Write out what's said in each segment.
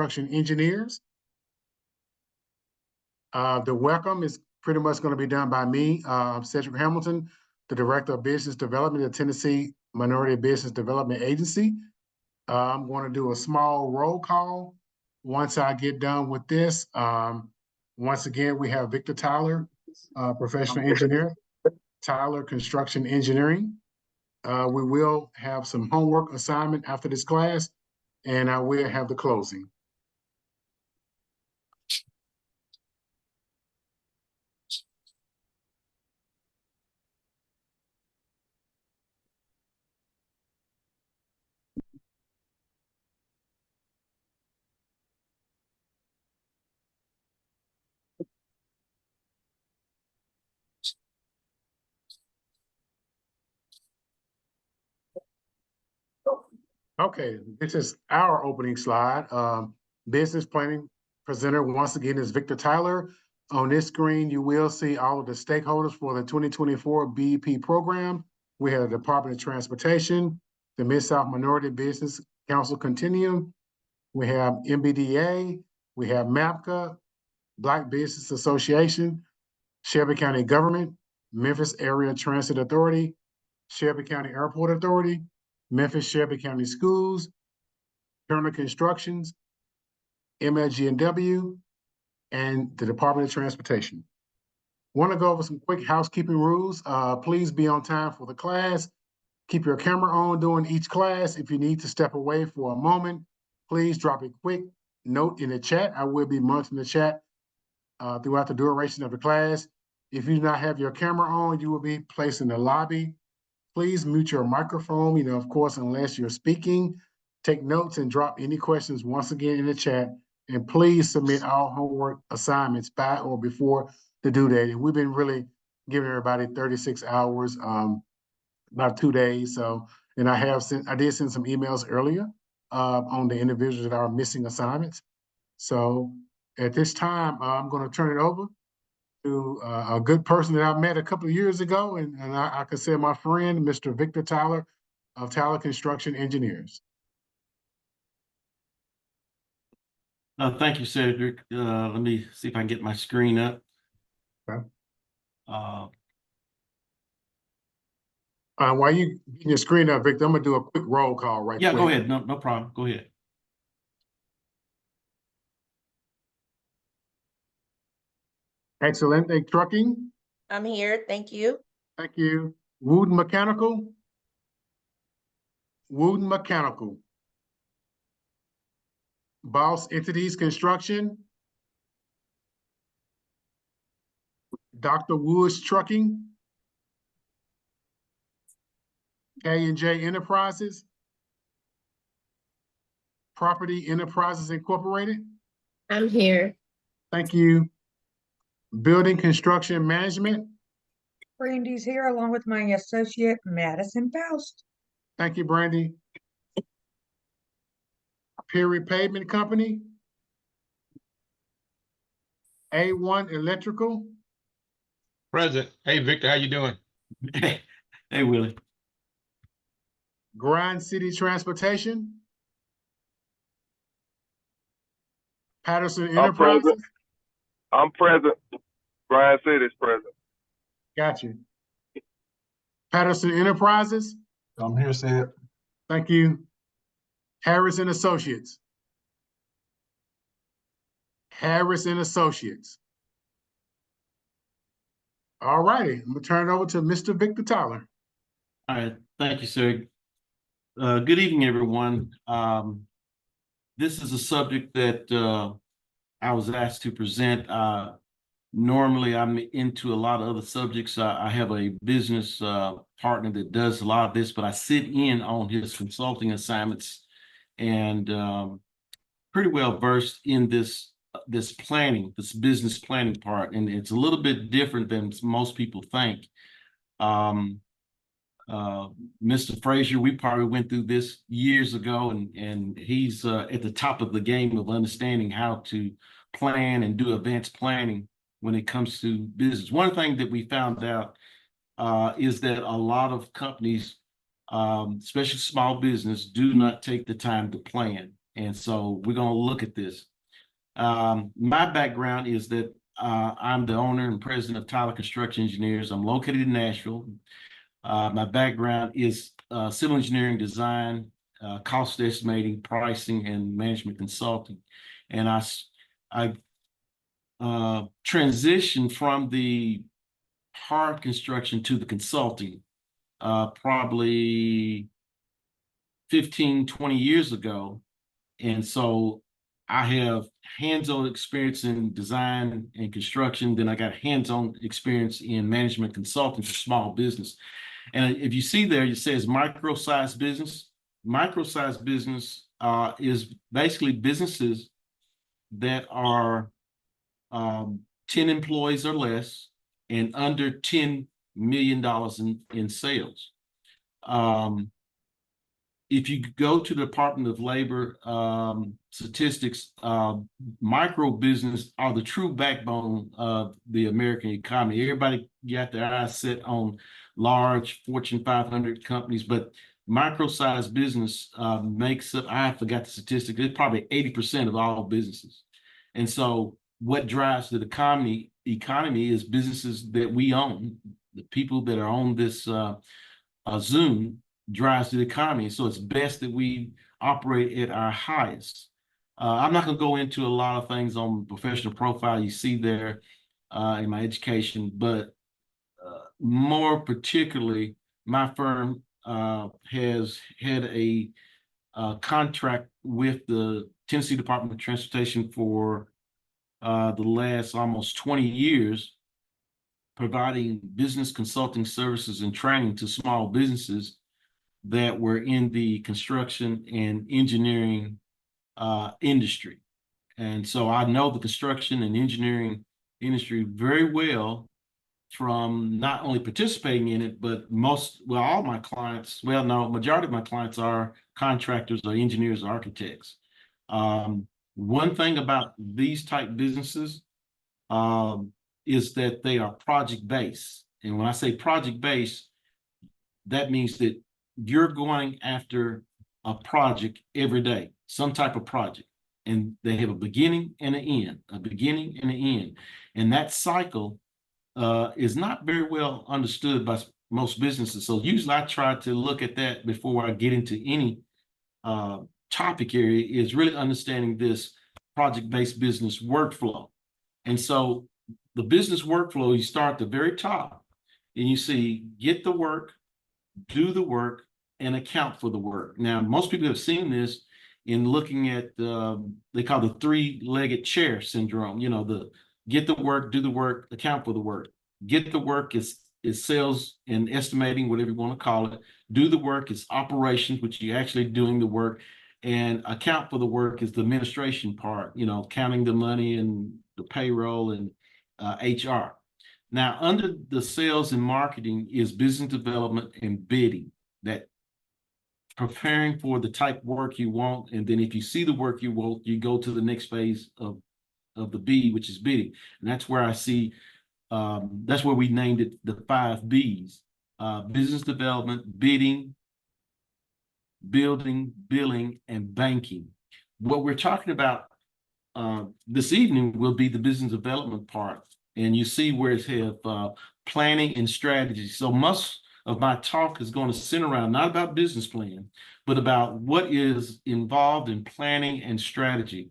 Construction Engineers. The welcome is pretty much going to be done by me, Cedric Hamilton, the Director of Business Development at Tennessee Minority Business Development Agency. I'm going to do a small roll call once I get done with this. Once again, we have Victor Tyler, professional engineer, Tyler Construction Engineering. We will have some homework assignment after this class, and I will have the closing. Okay, this is our opening slide. Business planning presenter once again is Victor Tyler. On this screen, you will see all of the stakeholders for the 2024 BEP program. We have the Department of Transportation, the Mid-South Minority Business Council Continuum. We have MBDA, we have MAPCA, Black Business Association, Shelby County Government, Memphis Area Transit Authority, Shelby County Airport Authority, Memphis Shelby County Schools, Turner Constructions, MLG&W, and the Department of Transportation. Want to go over some quick housekeeping rules. Please be on time for the class. Keep your camera on during each class. If you need to step away for a moment, please drop a quick note in the chat. I will be monitoring the chat throughout the duration of the class. If you do not have your camera on, you will be placed in the lobby. Please mute your microphone, of course, unless you're speaking. Take notes and drop any questions once again in the chat. And please submit all homework assignments by or before the due date. And we've been really giving everybody 36 hours, about 2 days. So, and I did send some emails earlier on the individuals that are missing assignments. So at this time, I'm going to turn it over to a good person that I met a couple of years ago, and I consider my friend, Mr. Victor Tyler of Tyler Construction Engineers. Thank you, Cedric. Let me see if I can get my screen up. Okay. While you getting your screen up, Victor, I'm going to do a quick roll call quick. Go ahead. No problem. Go ahead. Excellent. Trucking. I'm here. Thank you. Thank you. Wooden Mechanical. Wooden Mechanical. Boss Entities Construction. Dr. Woods Trucking. K&J Enterprises. Property Enterprises Incorporated. I'm here. Thank you. Building Construction Management. Brandy's here along with my associate, Madison Faust. Thank you, Brandy. Perry Pavement Company. A1 Electrical. Present. Hey, Victor, how you doing? Hey, Willie. Grind City Transportation. Patterson Enterprises. I'm present. Brian City's present. Got you. Patterson Enterprises. I'm here, Sid. Thank you. Harris and Associates. Harris and Associates. All righty. I'm going to turn it over to Mr. Victor Tyler. All right. Thank you, sir. Good evening, everyone. This is a subject that I was asked to present. Normally, I'm into a lot of other subjects. I have a business partner that does a lot of this, but I sit in on his consulting assignments and pretty well versed in this planning, this business planning part. And it's a little bit different than most people think. Mr. Frazier, we probably went through this years ago, and he's at the top of the game of understanding how to plan and do advanced planning when it comes to business. One thing that we found out is that a lot of companies, especially small business, do not take the time to plan. And so we're going to look at this. My background is that I'm the owner and president of Tyler Construction Engineers. I'm located in Nashville. My background is civil engineering design, cost estimating, pricing, and management consulting. And I transitioned from the hard construction to the consulting probably 15, 20 years ago. And so I have hands-on experience in design and construction. Then I got hands-on experience in management consulting for small business. And if you see there, it says micro-sized business. Micro-sized business is basically businesses that are 10 employees or less and under $10 million in sales. If you go to the Department of Labor statistics, micro business are the true backbone of the American economy. Everybody got their eyes set on large Fortune 500 companies, but micro-sized business makes up, I forgot the statistic, it's probably 80% of all businesses. And so what drives the economy is businesses that we own. The people that are on this Zoom drives the economy. So it's best that we operate at our highest. I'm not going to go into a lot of things on professional profile you see there in my education, but more particularly, my firm has had a contract with the Tennessee Department of Transportation for the last almost 20 years, providing business consulting services and training to small businesses that were in the construction and engineering industry. And so I know the construction and engineering industry very well from not only participating in it, but all my clients, majority of my clients are contractors or engineers or architects. One thing about these type businesses is that they are project-based. And when I say project-based, that means that you're going after a project every day, some type of project. And they have a beginning and an end, a beginning and an end. And that cycle is not very well understood by most businesses. So usually I try to look at that before I get into any topic area, is really understanding this project-based business workflow. And so the business workflow, you start at the very top and you see, get the work, do the work, and account for the work. Now, most people have seen this in looking at, they call the three-legged chair syndrome, the get the work, do the work, account for the work. Get the work is sales and estimating, whatever you want to call it. Do the work is operations, which you're actually doing the work. And account for the work is the administration part, counting the money and the payroll and HR. Now, under the sales and marketing is business development and bidding, that preparing for the type of work you want. And then if you see the work you want, you go to the next phase of the B, which is bidding. And that's where I see, that's where we named it the 5 B's, business development, bidding, building, billing, and banking. What we're talking about this evening will be the business development part. And you see where it has planning and strategy. So most of my talk is going to center around not about business plan, but about what is involved in planning and strategy.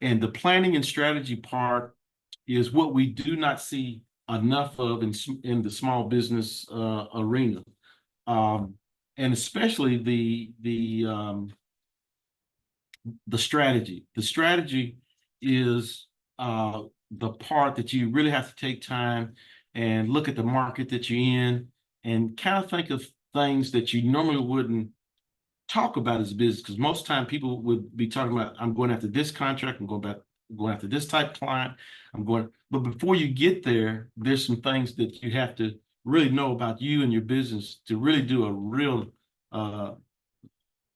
And the planning and strategy part is what we do not see enough of in the small business arena. And especially the strategy. The strategy is the part that you really have to take time and look at the market that you're in and kind of think of things that you normally wouldn't talk about as business, because most time people would be talking about, I'm going after this contract, I'm going after this type of client, but before you get there, there's some things that you have to really know about you and your business to really do a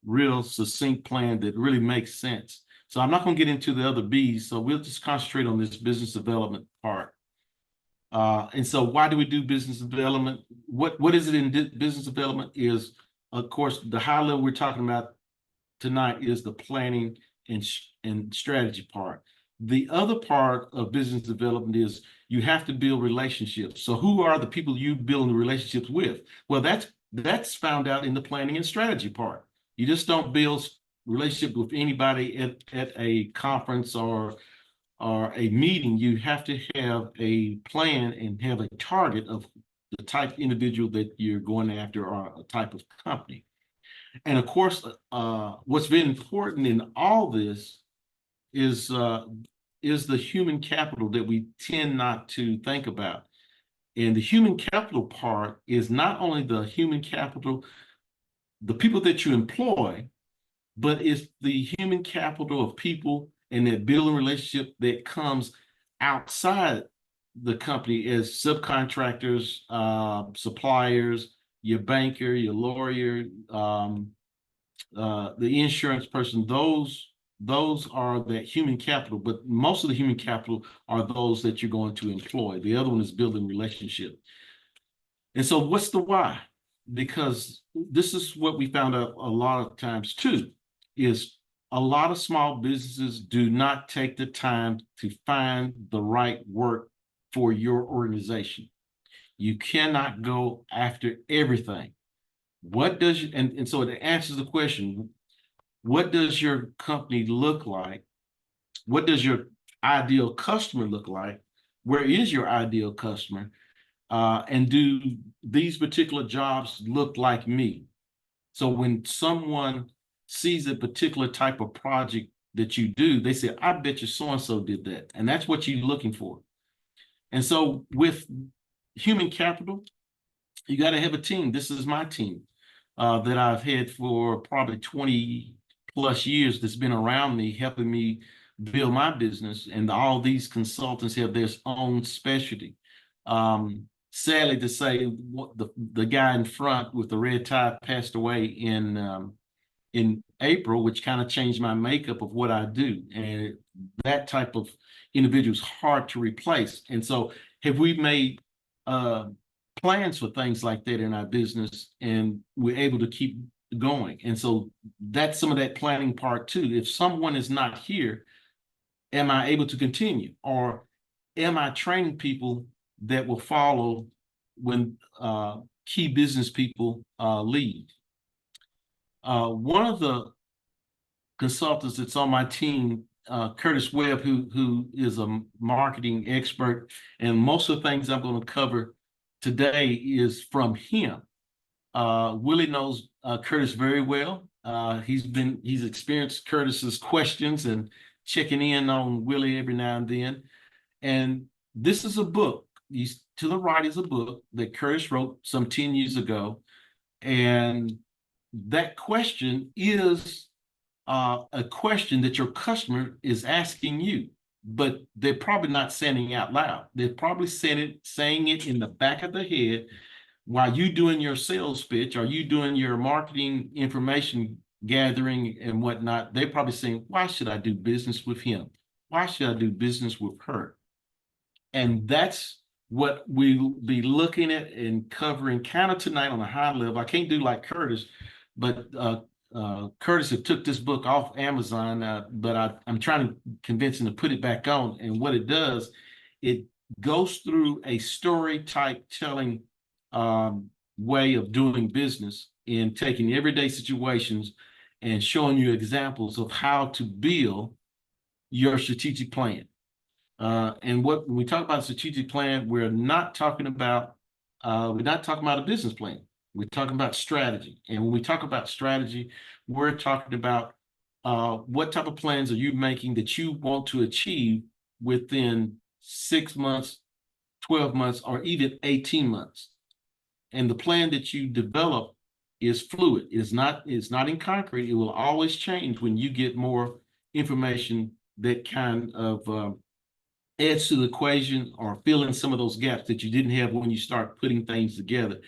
real succinct plan that really makes sense. So I'm not going to get into the other B's, so we'll just concentrate on this business development part. And so why do we do business development? What is it in business development is, of course, the high level we're talking about tonight is the planning and strategy part. The other part of business development is you have to build relationships. So who are the people you build relationships with? Well, that's found out in the planning and strategy part. You just don't build relationship with anybody at a conference or a meeting. You have to have a plan and have a target of the type of individual that you're going after or a type of company. And of course, what's been important in all this is the human capital that we tend not to think about. And the human capital part is not only the human capital, the people that you employ, but it's the human capital of people and that building relationship that comes outside the company as subcontractors, suppliers, your banker, your lawyer, the insurance person. Those are that human capital, but most of the human capital are those that you're going to employ. The other one is building relationship. And so what's the why? Because this is what we found out a lot of times too, is a lot of small businesses do not take the time to find the right work for your organization. You cannot go after everything. What does you, and so it answers the question, what does your company look like? What does your ideal customer look like? Where is your ideal customer? And do these particular jobs look like me? So when someone sees a particular type of project that you do, they say, I bet you so-and-so did that. And that's what you're looking for. And so with human capital, you got to have a team. This is my team that I've had for probably 20 plus years that's been around me, helping me build my business. And all these consultants have their own specialty. Sadly to say, the guy in front with the red tie passed away in April, which kind of changed my makeup of what I do. And that type of individual is hard to replace. And so have we made plans for things like that in our business, and we're able to keep going? And so that's some of that planning part too. If someone is not here, am I able to continue? Or am I training people that will follow when key business people leave? One of the consultants that's on my team, Curtis Webb, who is a marketing expert, and most of the things I'm going to cover today is from him. Willie knows Curtis very well. He's experienced Curtis's questions and checking in on Willie every now and then. And this is a book. To the right is a book that Curtis wrote some 10 years ago. And that question is a question that your customer is asking you, but they're probably not saying it out loud. They're probably saying it in the back of their head while you doing your sales pitch, or you doing your marketing information gathering and whatnot. They're probably saying, why should I do business with him? Why should I do business with her? And that's what we'll be looking at and covering kind of tonight on a high level. I can't do like Curtis, but Curtis had took this book off Amazon, but I'm trying to convince him to put it back on. And what it does, it goes through a story type telling way of doing business in taking everyday situations and showing you examples of how to build your strategic plan. And when we talk about strategic plan, we're not talking about a business plan. We're talking about strategy. And when we talk about strategy, we're talking about what type of plans are you making that you want to achieve within 6 months, 12 months, or even 18 months. And the plan that you develop is fluid. It's not in concrete. It will always change when you get more information that kind of adds to the equation or fill in some of those gaps that you didn't have when you start putting things together.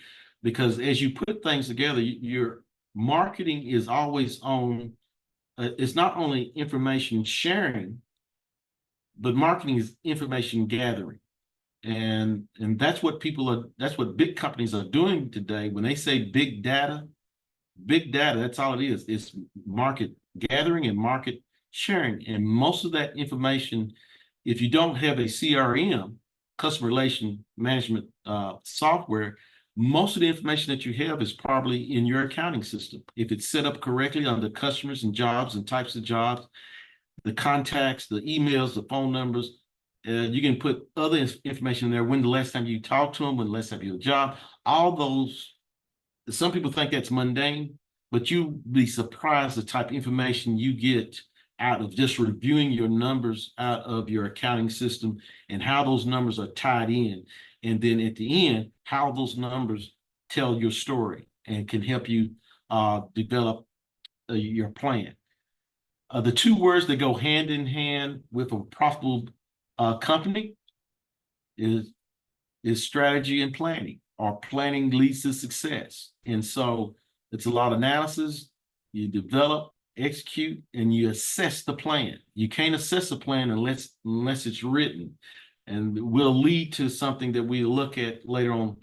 Because as you put things together, your marketing is always on, it's not only information sharing, but marketing is information gathering. And that's what that's what big companies are doing today. When they say big data, that's all it is. It's market gathering and market sharing. And most of that information, if you don't have a CRM, customer relation management software, most of the information that you have is probably in your accounting system. If it's set up correctly under customers and jobs and types of jobs, the contacts, the emails, the phone numbers, you can put other information in there. When the last time you talked to them, when the last time you had a job, all those, some people think that's mundane, but you'd be surprised the type of information you get out of just reviewing your numbers out of your accounting system and how those numbers are tied in. And then at the end, how those numbers tell your story and can help you develop your plan. The two words that go hand in hand with a profitable company is strategy and planning, or planning leads to success. And so it's a lot of analysis. You develop, execute, and you assess the plan. You can't assess a plan unless it's written, and will lead to something that we look at later on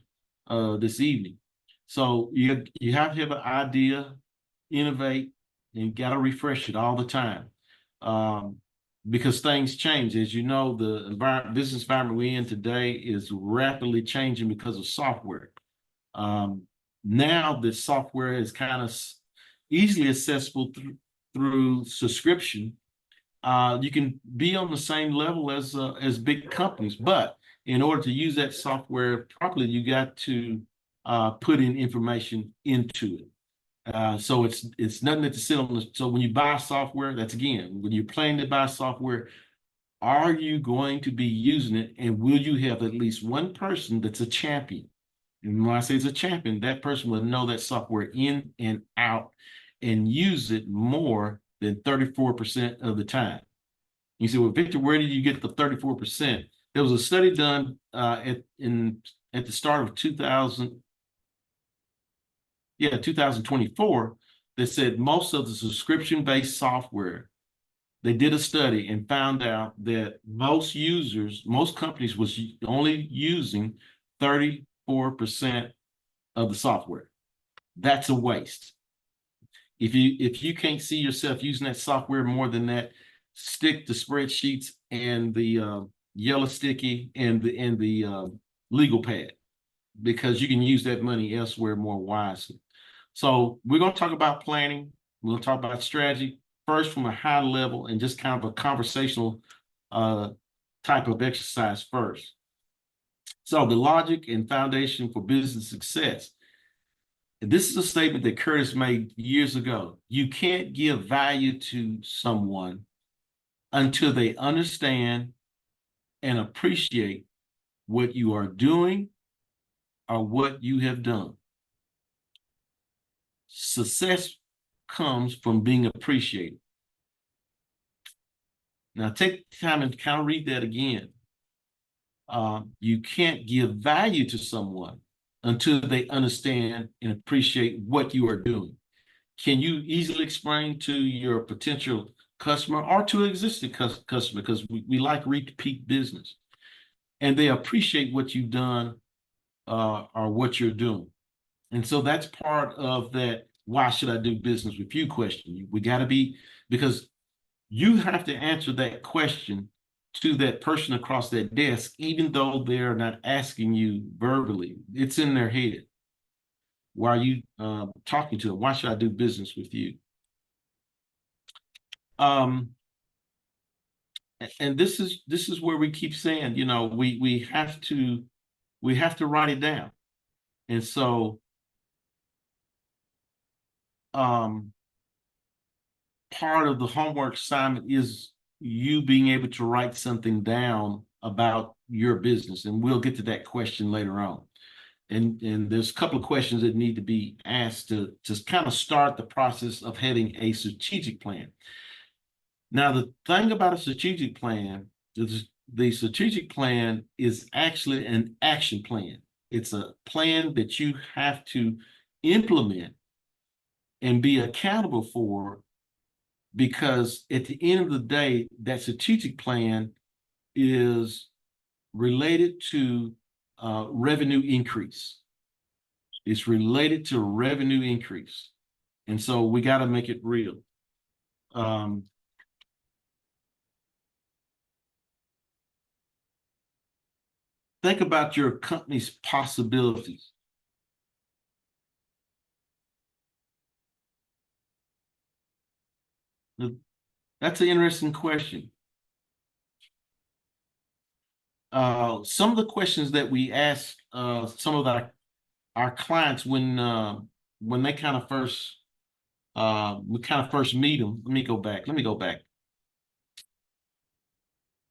this evening. So you have to have an idea, innovate, and got to refresh it all the time, because things change. As you know, the business environment we're in today is rapidly changing because of software. Now the software is kind of easily accessible through subscription. You can be on the same level as big companies, but in order to use that software properly, you got to put in information into it. So it's nothing that to sit on. So when you buy software, that's again, when you're planning to buy software, are you going to be using it, and will you have at least one person that's a champion? And when I say it's a champion, that person will know that software in and out and use it more than 34% of the time. You say, well, Victor, where did you get the 34%? There was a study done at the start of 2024 that said most of the subscription-based software, they did a study and found out that most companies was only using 34% of the software. That's a waste. If you can't see yourself using that software more than that, stick to spreadsheets and the yellow sticky and the legal pad, because you can use that money elsewhere more wisely. So we're going to talk about planning. We'll talk about strategy first from a high level and just kind of a conversational type of exercise first. So the logic and foundation for business success. And this is a statement that Curtis made years ago. You can't give value to someone until they understand and appreciate what you are doing or what you have done. Success comes from being appreciated. Now take time and kind of read that again. You can't give value to someone until they understand and appreciate what you are doing. Can you easily explain to your potential customer or to an existing customer, because we like repeat business, and they appreciate what you've done or what you're doing? And so that's part of that why should I do business with you question. We got to be, because you have to answer that question to that person across that desk, even though they're not asking you verbally. It's in their head. Why are you talking to them? Why should I do business with you? And this is where we keep saying, you know, we have to write it down. And so part of the homework assignment is you being able to write something down about your business. And we'll get to that question later on. And there's a couple of questions that need to be asked to kind of start the process of having a strategic plan. Now, the thing about a strategic plan is the strategic plan is actually an action plan. It's a plan that you have to implement and be accountable for, because at the end of the day, that strategic plan is related to revenue increase. It's related to revenue increase. And so we got to make it real. think about your company's possibilities. That's an interesting question. Some of the questions that we ask some of our clients when they kind of first we kind of first meet them. Let me go back.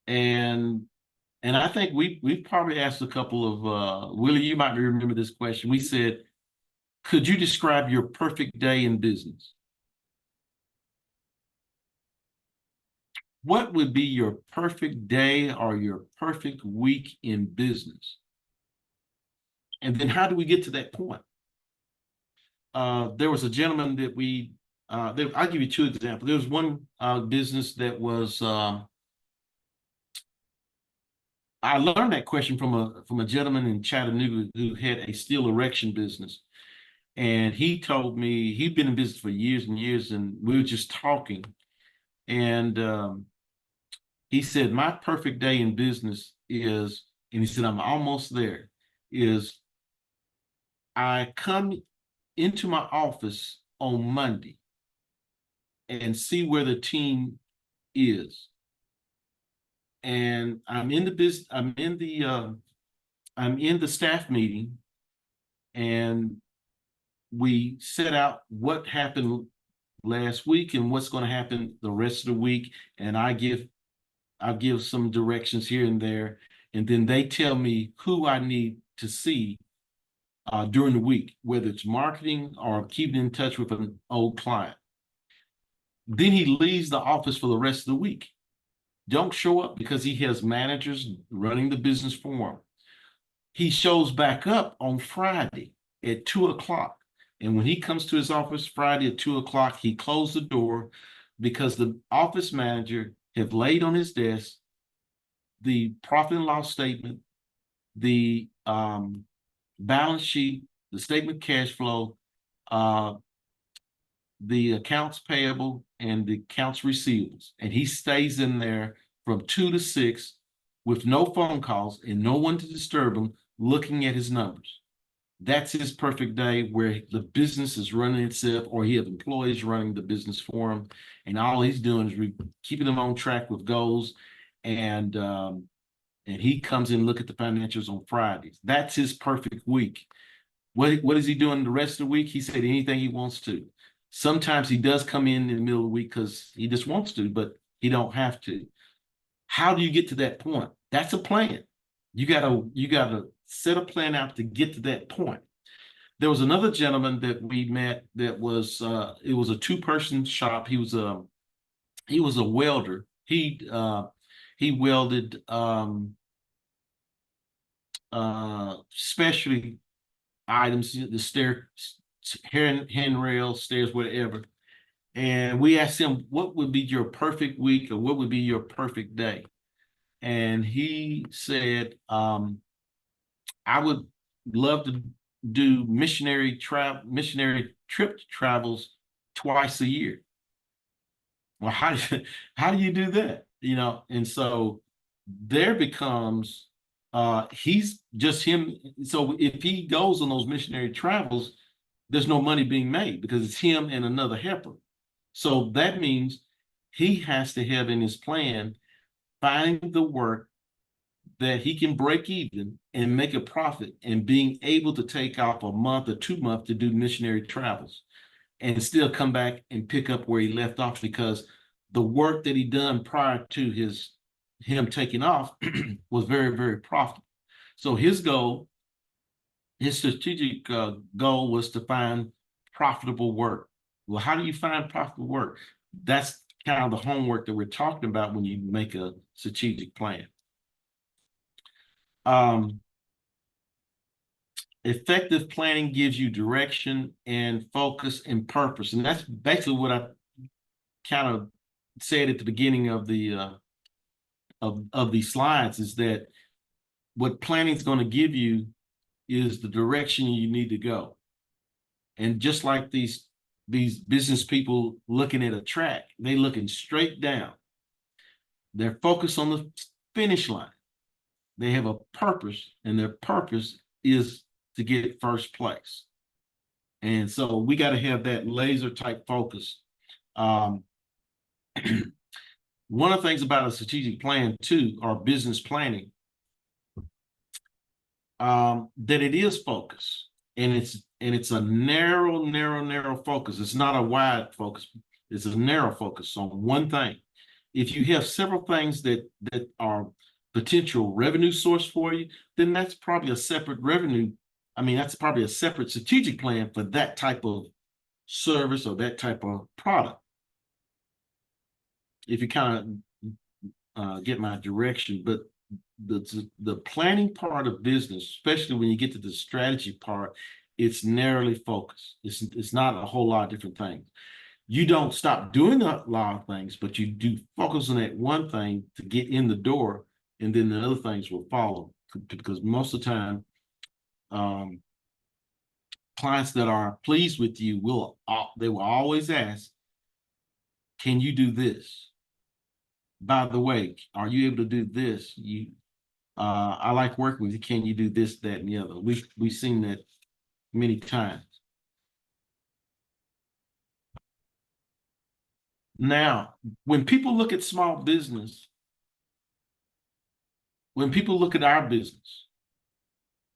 And I think we've probably asked a couple of Willie, you might remember this question. We said, could you describe your perfect day in business? What would be your perfect day or your perfect week in business? And then how do we get to that point? There was a gentleman that I'll give you two examples. There was one business that was, I learned that question from a gentleman in Chattanooga who had a steel erection business. And he told me he'd been in business for years and years, and we were just talking. And he said, my perfect day in business is, and he said, I'm almost there, is I come into my office on Monday and see where the team is. And I'm in the staff meeting, and we set out what happened last week and what's going to happen the rest of the week. And I'll give some directions here and there. And then they tell me who I need to see during the week, whether it's marketing or keeping in touch with an old client. Then he leaves the office for the rest of the week. Don't show up because he has managers running the business for him. He shows back up on Friday at 2:00. And when he comes to his office Friday at 2:00, he closed the door because the office manager have laid on his desk the profit and loss statement, the balance sheet, the statement of cash flow, the accounts payable, and the accounts receivables. And he stays in there from 2 to 6 with no phone calls and no one to disturb him, looking at his numbers. That's his perfect day, where the business is running itself, or he has employees running the business for him, and all he's doing is keeping them on track with goals. And he comes in and look at the financials on Fridays. That's his perfect week. What is he doing the rest of the week? He said anything he wants to. Sometimes he does come in the middle of the week because he just wants to, but he don't have to. How do you get to that point? That's a plan. You gotta set a plan out to get to that point. There was another gentleman that we met that was it was a two-person shop. He was a welder. He welded specialty items, the handrails, stairs, whatever. And we asked him, what would be your perfect week, or what would be your perfect day? And he said, I would love to do missionary trip travels twice a year. Well, how do you do that? And so there becomes he's just him. So if he goes on those missionary travels, there's no money being made because it's him and another helper. So that means he has to have in his plan finding the work that he can break even and make a profit, and being able to take off a month or 2 months to do missionary travels and still come back and pick up where he left off, because the work that he done prior to him taking off was very, very profitable. So his strategic goal was to find profitable work. Well, how do you find profitable work? That's kind of the homework that we're talking about when you make a strategic plan. Effective planning gives you direction and focus and purpose. And that's basically what I kind of said at the beginning of the of these slides, is that what planning is going to give you is the direction you need to go. And just like these business people looking at a track, they looking straight down. They're focused on the finish line. They have a purpose, and their purpose is to get first place. And so we got to have that laser type focus. One of the things about a strategic plan too, or business planning, that it is focused, and it's a narrow focus. It's not a wide focus. It's a narrow focus on one thing. If you have several things that are potential revenue source for you, then that's probably a separate revenue. I mean, that's probably a separate strategic plan for that type of service or that type of product. If you kind of get my direction, but the planning part of business, especially when you get to the strategy part, it's narrowly focused. It's not a whole lot of different things. You don't stop doing a lot of things, but you do focus on that one thing to get in the door, and then the other things will follow. Because most of the time, clients that are pleased with you will always ask, "Can you do this? By the way, are you able to do this? I like working with you. Can you do this, that, and the other?" We've seen that many times. Now, when people look at small business, when people look at our business,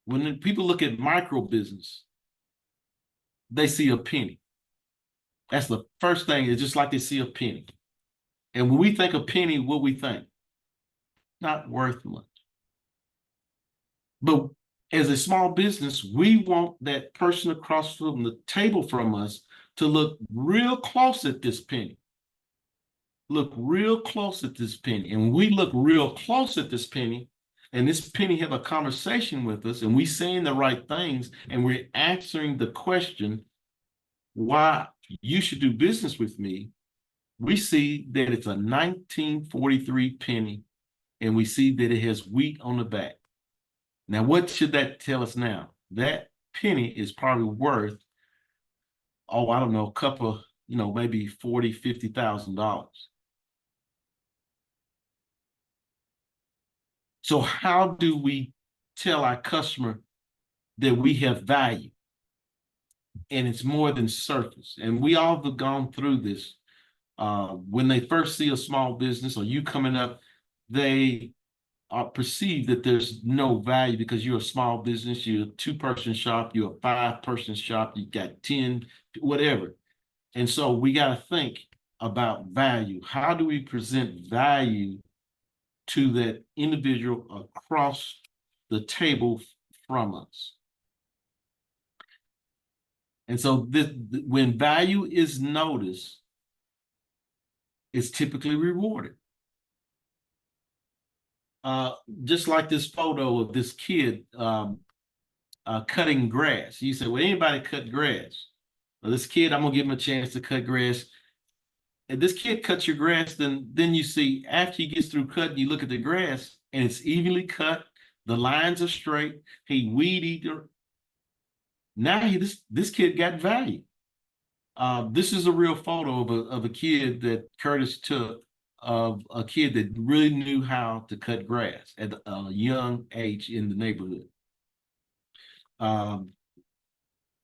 when people look at micro business, they see a penny. That's the first thing. It's just like they see a penny. And when we think of penny, what we think? Not worth much. But as a small business, we want that person across from the table from us to look real close at this penny. Look real close at this penny. And when we look real close at this penny, and this penny have a conversation with us, and we saying the right things, and we're answering the question why you should do business with me, we see that it's a 1943 penny, and we see that it has wheat on the back. Now, what should that tell us now? That penny is probably worth, oh, I don't know, a couple, maybe $40,000, $50,000. So how do we tell our customer that we have value? And it's more than surface. And we all have gone through this. When they first see a small business or you coming up, they perceive that there's no value because you're a small business, you're a 2-person shop, you're a 5-person shop, you got 10, whatever. And so we got to think about value. How do we present value to that individual across the table from us? And so when value is noticed, it's typically rewarded. Just like this photo of this kid cutting grass. You say, well, anybody cut grass? Well, this kid, I'm gonna give him a chance to cut grass. And this kid cuts your grass, then you see after he gets through cutting, you look at the grass and it's evenly cut. The lines are straight. He weed eater. Now this kid got value. This is a real photo of a kid that Curtis took, of a kid that really knew how to cut grass at a young age in the neighborhood.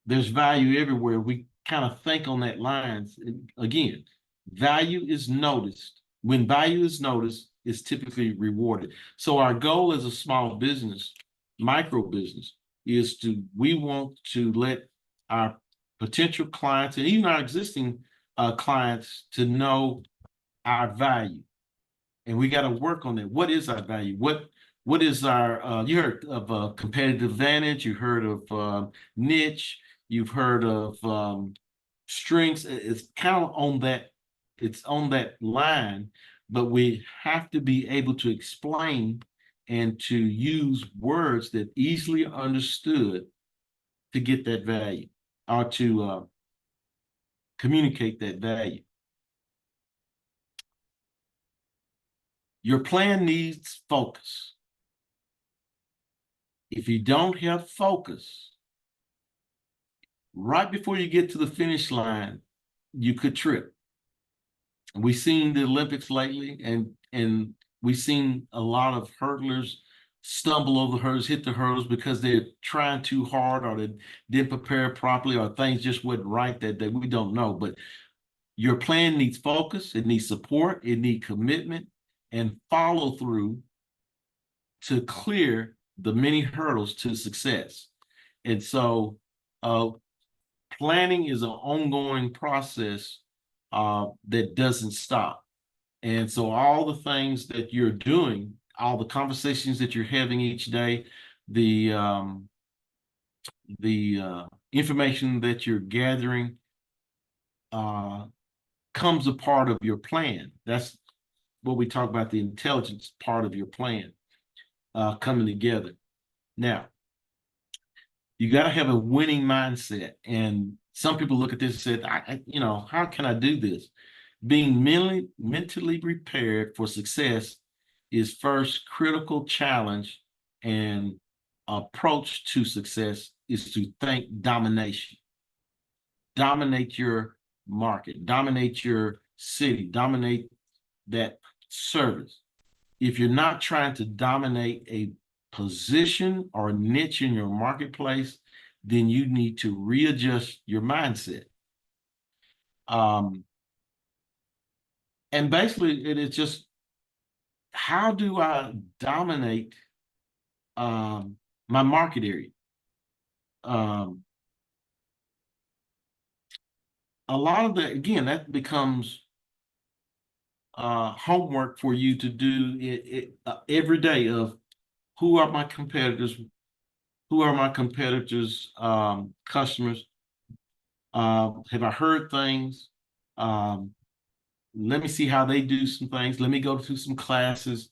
There's value everywhere. We kind of think on that lines. Again, value is noticed. When value is noticed, it's typically rewarded. So our goal as a small business, micro business, is we want to let our potential clients and even our existing clients to know our value. And we got to work on that. What is our value? What is our, you heard of a competitive advantage, you heard of niche, you've heard of strengths. It's kind of on that, it's on that line, but we have to be able to explain and to use words that easily understood to get that value or to communicate that value. Your plan needs focus. If you don't have focus, right before you get to the finish line, you could trip. We've seen the Olympics lately, and we've seen a lot of hurdlers stumble over the hurdles, hit the hurdles because they're trying too hard or they didn't prepare properly or things just wasn't right that day. We don't know. But your plan needs focus, it needs support, it needs commitment and follow through to clear the many hurdles to success. And so planning is an ongoing process that doesn't stop. And so all the things that you're doing, all the conversations that you're having each day, the information that you're gathering comes a part of your plan. That's what we talk about, the intelligence part of your plan coming together. Now, you got to have a winning mindset. And some people look at this and say, you know, how can I do this? Being mentally prepared for success is first critical challenge, and approach to success is to think domination. Dominate your market, dominate your city, dominate that service. If you're not trying to dominate a position or niche in your marketplace, then you need to readjust your mindset. And basically, it is just, how do I dominate my market area? A lot of that, again, that becomes homework for you to do every day of who are my competitors, who are my competitors' customers, have I heard things? Let me see how they do some things. Let me go to some classes.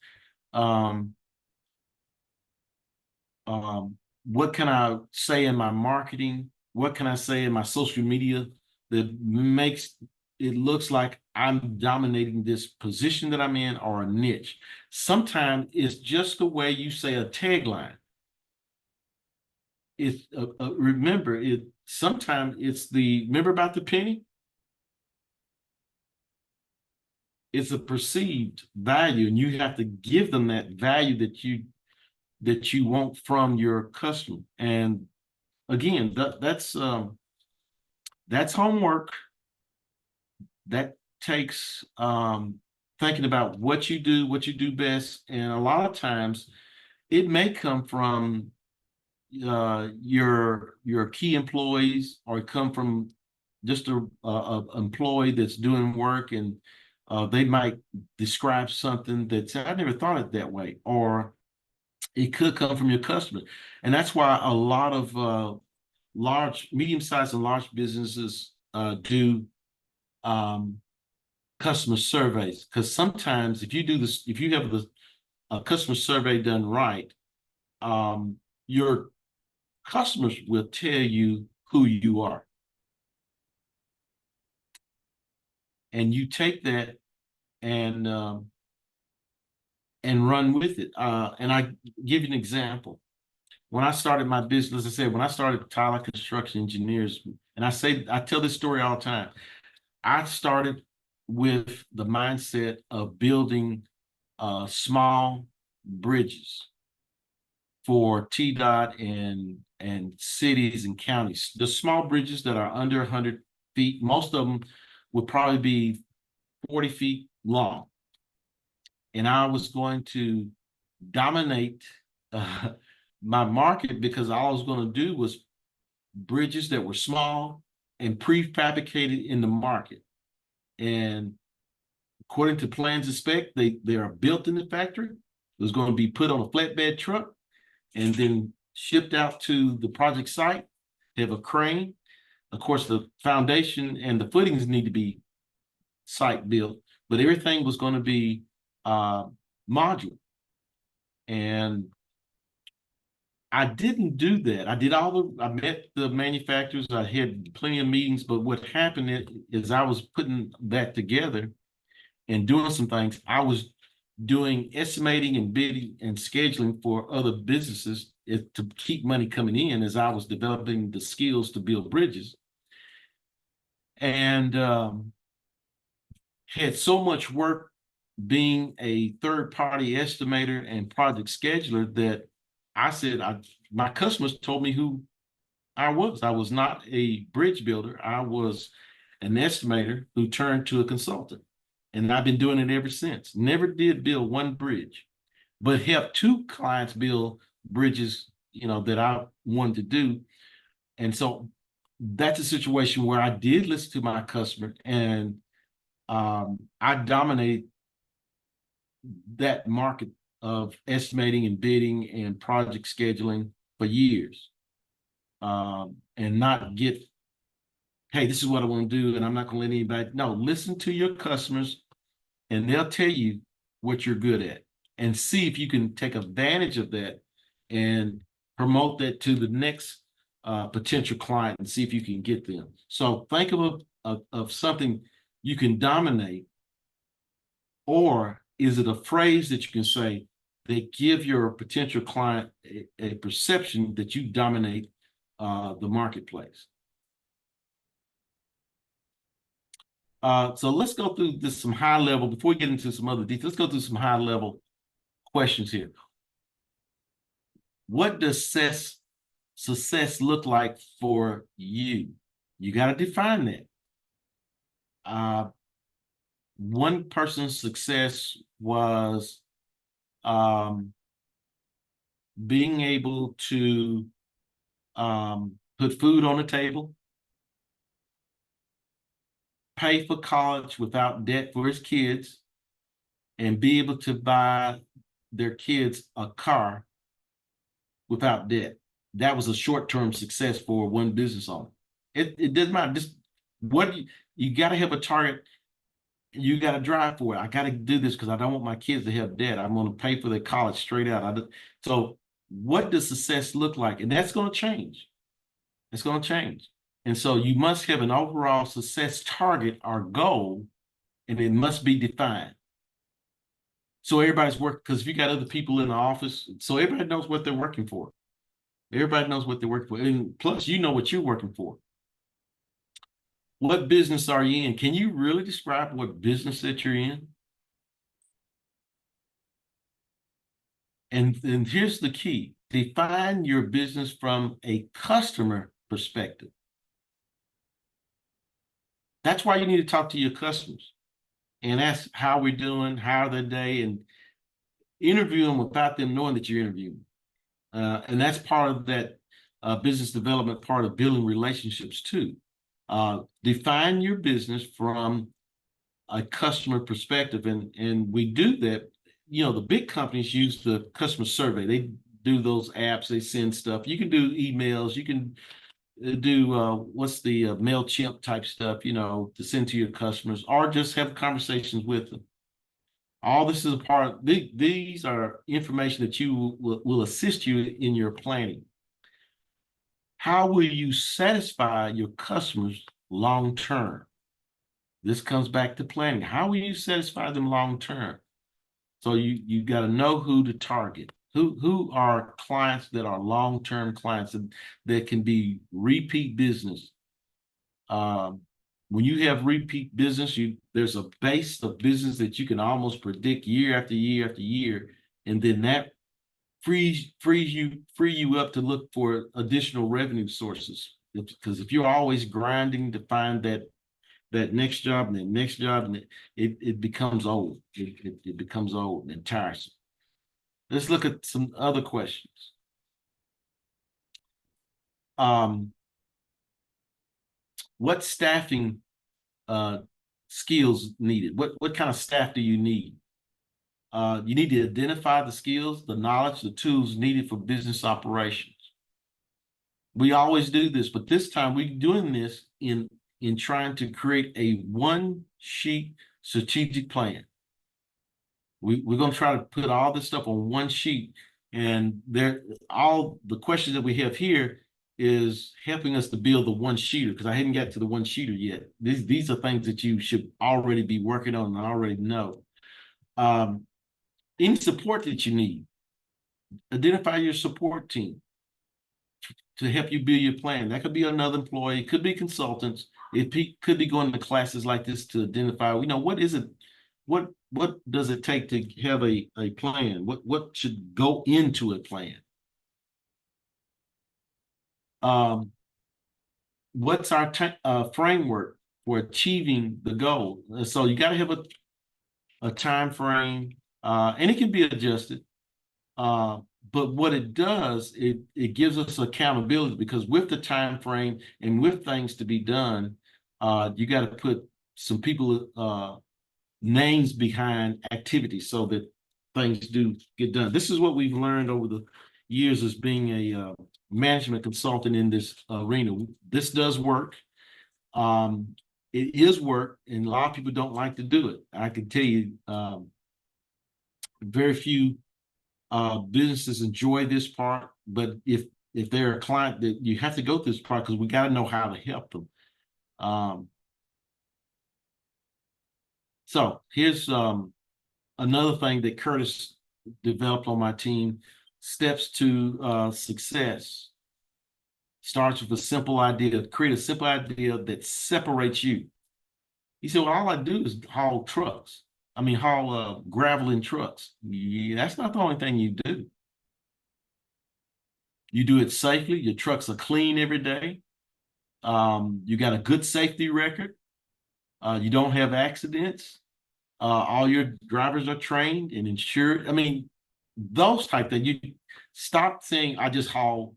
What can I say in my marketing? What can I say in my social media that makes it looks like I'm dominating this position that I'm in or a niche? Sometimes it's just the way you say a tagline. It's remember it. Sometimes it's remember about the penny? It's a perceived value, and you have to give them that value that you want from your customer. And again, that's homework. That takes thinking about what you do best, and a lot of times it may come from your key employees, or come from just a employee that's doing work, and they might describe something that I never thought it that way, or it could come from your customer. And that's why a lot of medium-sized and large businesses do customer surveys, because sometimes if you do this, if you have a customer survey done right, your customers will tell you who you are. And you take that and run with it. And I give you an example. When I started my business, I said, when I started Tyler Construction Engineers, and I tell this story all the time. I started with the mindset of building small bridges for TDOT and cities and counties. The small bridges that are under 100 feet, most of them would probably be 40 feet long. And I was going to dominate my market, because all I was going to do was bridges that were small and prefabricated in the market. And according to plans and spec, they are built in the factory. It was going to be put on a flatbed truck and then shipped out to the project site. They have a crane. Of course, the foundation and the footings need to be site built, but everything was going to be modular. And I didn't do that. I met the manufacturers, I had plenty of meetings, but what happened is I was putting that together and doing some things. I was doing estimating and bidding and scheduling for other businesses to keep money coming in as I was developing the skills to build bridges. And had so much work being a third-party estimator and project scheduler that I said, my customers told me who I was. I was not a bridge builder. I was an estimator who turned to a consultant. And I've been doing it ever since. Never did build one bridge, but helped two clients build bridges, that I wanted to do. And so that's a situation where I did listen to my customer, and I dominated that market of estimating and bidding and project scheduling for years. And not get, hey, this is what I want to do, and I'm not going to let anybody. No, listen to your customers, and they'll tell you what you're good at, and see if you can take advantage of that and promote that to the next potential client, and see if you can get them. So think of something you can dominate, or is it a phrase that you can say that give your potential client a perception that you dominate the marketplace. So let's go through this some high level before we get into some other details. Let's go through some high level questions here. What does success look like for you? You got to define that. One person's success was being able to put food on the table, pay for college without debt for his kids, and be able to buy their kids a car without debt. That was a short-term success for one business owner. It doesn't matter. Just what you got to have a target. You got to drive for it. I got to do this because I don't want my kids to have debt. I'm going to pay for their college straight out. So what does success look like? And that's going to change. It's going to change. And so you must have an overall success target or goal, and it must be defined. So everybody's working, because if you got other people in the office, so everybody knows what they're working for. Everybody knows what they're working for. And plus, you know what you're working for. What business are you in? Can you really describe what business that you're in? And here's the key. Define your business from a customer perspective. That's why you need to talk to your customers and ask how we're doing, how their day, and interview them without them knowing that you're interviewing. And that's part of that business development part of building relationships too. Define your business from a customer perspective. And we do that. The big companies use the customer survey. They do those apps, they send stuff. You can do emails, you can do what's the MailChimp type stuff, to send to your customers, or just have conversations with them. All this is a part of, these are information that you will assist you in your planning. How will you satisfy your customers long term? This comes back to planning. How will you satisfy them long term? So you got to know who to target. Who are clients that are long-term clients that can be repeat business. When you have repeat business, there's a base of business that you can almost predict year after year after year, and then that free you up to look for additional revenue sources. Because if you're always grinding to find that next job and the next job, and it becomes old. It becomes old and tiresome. Let's look at some other questions. What staffing skills needed? What kind of staff do you need? You need to identify the skills, the knowledge, the tools needed for business operations. We always do this, but this time we're doing this in trying to create a one-sheet strategic plan. We're going to try to put all this stuff on one sheet, and all the questions that we have here is helping us to build the one-sheeter, because I hadn't got to the one-sheeter yet. These are things that you should already be working on and already know. Any support that you need, identify your support team to help you build your plan. That could be another employee, it could be consultants, it could be going to classes like this to identify, what is it what does it take to have a plan? What should go into a plan? What's our framework for achieving the goal? And so you got to have a time frame, and it can be adjusted. But what it does, it gives us accountability, because with the time frame and with things to be done, you got to put some people names behind activities so that things do get done. This is what we've learned over the years as being a management consultant in this arena. This does work. It is work, and a lot of people don't like to do it. I can tell you, very few businesses enjoy this part, but if they're a client, that you have to go through this part, because we got to know how to help them. So here's another thing that Curtis developed on my team: steps to success. Starts with a simple idea. Create a simple idea that separates you. He said, well, all I do is haul trucks. I mean, haul gravel in trucks. Yeah, that's not the only thing you do. You do it safely. Your trucks are clean every day. You got a good safety record. You don't have accidents. All your drivers are trained and insured. I mean, those type things. You stop saying, I just haul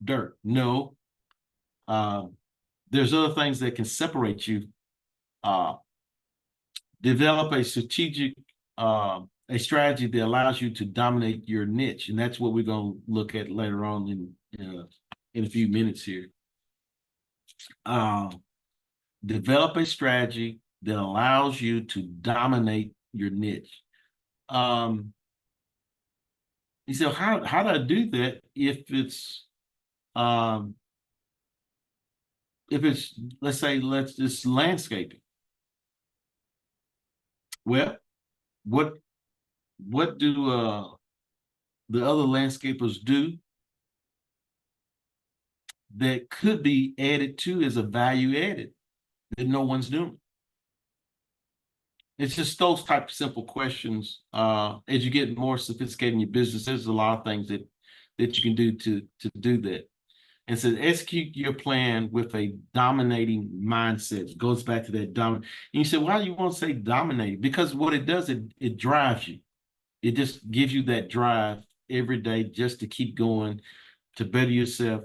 dirt. No. There's other things that can separate you. Develop a strategic, a strategy that allows you to dominate your niche. And that's what we're going to look at later on in a few minutes here. Develop a strategy that allows you to dominate your niche. You say, how do I do that if it's let's say it's landscaping? Well, what do the other landscapers do that could be added to as a value added that no one's doing? It's just those type of simple questions. As you get more sophisticated in your business, there's a lot of things that you can do to do that. And so execute your plan with a dominating mindset. It goes back to that dominant. And you say, why do you want to say dominating? Because what it does, it drives you. It just gives you that drive every day just to keep going, to better yourself.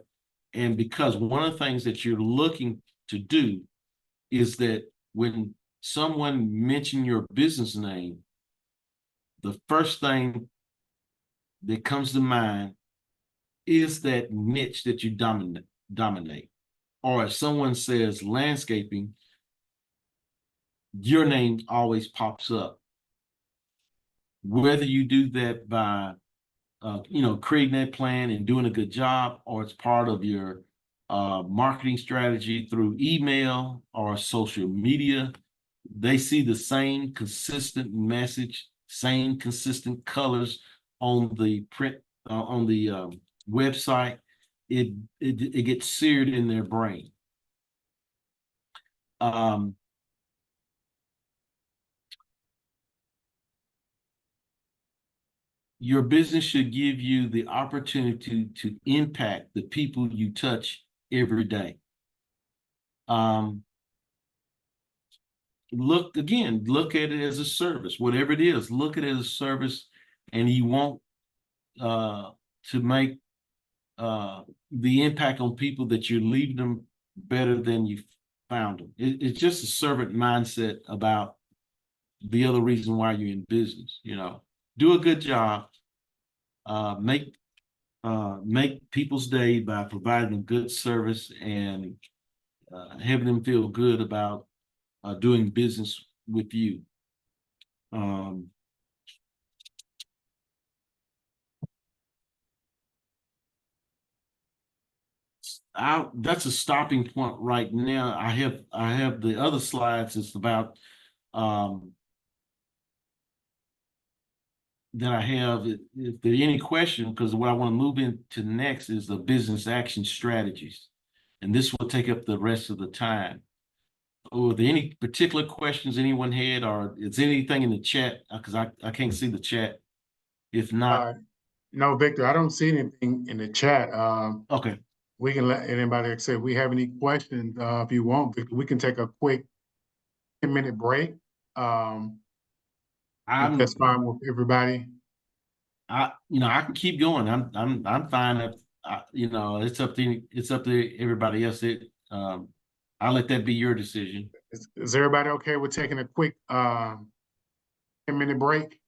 And because one of the things that you're looking to do is that when someone mentions your business name, the first thing that comes to mind is that niche that you dominate. Or if someone says landscaping, your name always pops up. Whether you do that by creating that plan and doing a good job, or it's part of your marketing strategy through email or social media, they see the same consistent message, same consistent colors on the print, on the website. It gets seared in their brain. Your business should give you the opportunity to impact the people you touch every day. Look at it as a service, whatever it is, look at it as a service, and you want to make the impact on people that you're leaving them better than you found them. It's just a servant mindset about the other reason why you're in business. Do a good job, make people's day by providing them good service and having them feel good about doing business with you. That's a stopping point right now. I have the other slides. It's about that I have. If there are any questions, because what I want to move into next is the business action strategies, and this will take up the rest of the time. Were there any particular questions anyone had, or is anything in the chat? Because I can't see the chat. If not, No, Victor, I don't see anything in the chat. okay. We can let anybody, like I said, if we have any questions, if you want, Victor, we can take a quick 10-minute break. If that's fine with everybody. I can keep going. I'm fine. It's up to everybody else. I'll let that be your decision. Is everybody okay with taking a quick 10-minute break?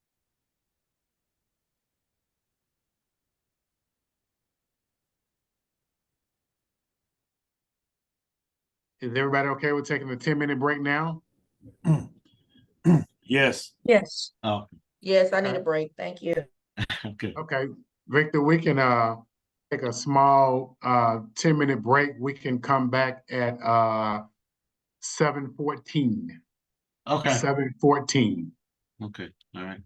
Is everybody okay with taking a 10-minute break now? Yes. Yes. Oh, Yes, I need a break. Thank you. okay. Okay, Victor, we can take a small 10-minute break. We can come back at 7:14. Okay. 7:14. Okay. All right.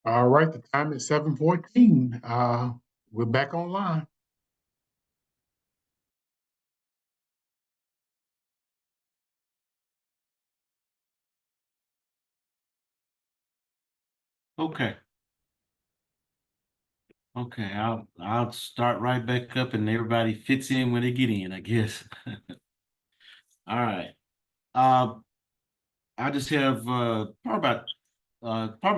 All right, the time is 7:14. We're back online. Okay. Okay, I'll start right back up and everybody fits in when they get in, I guess. All right. Uh, I just have probably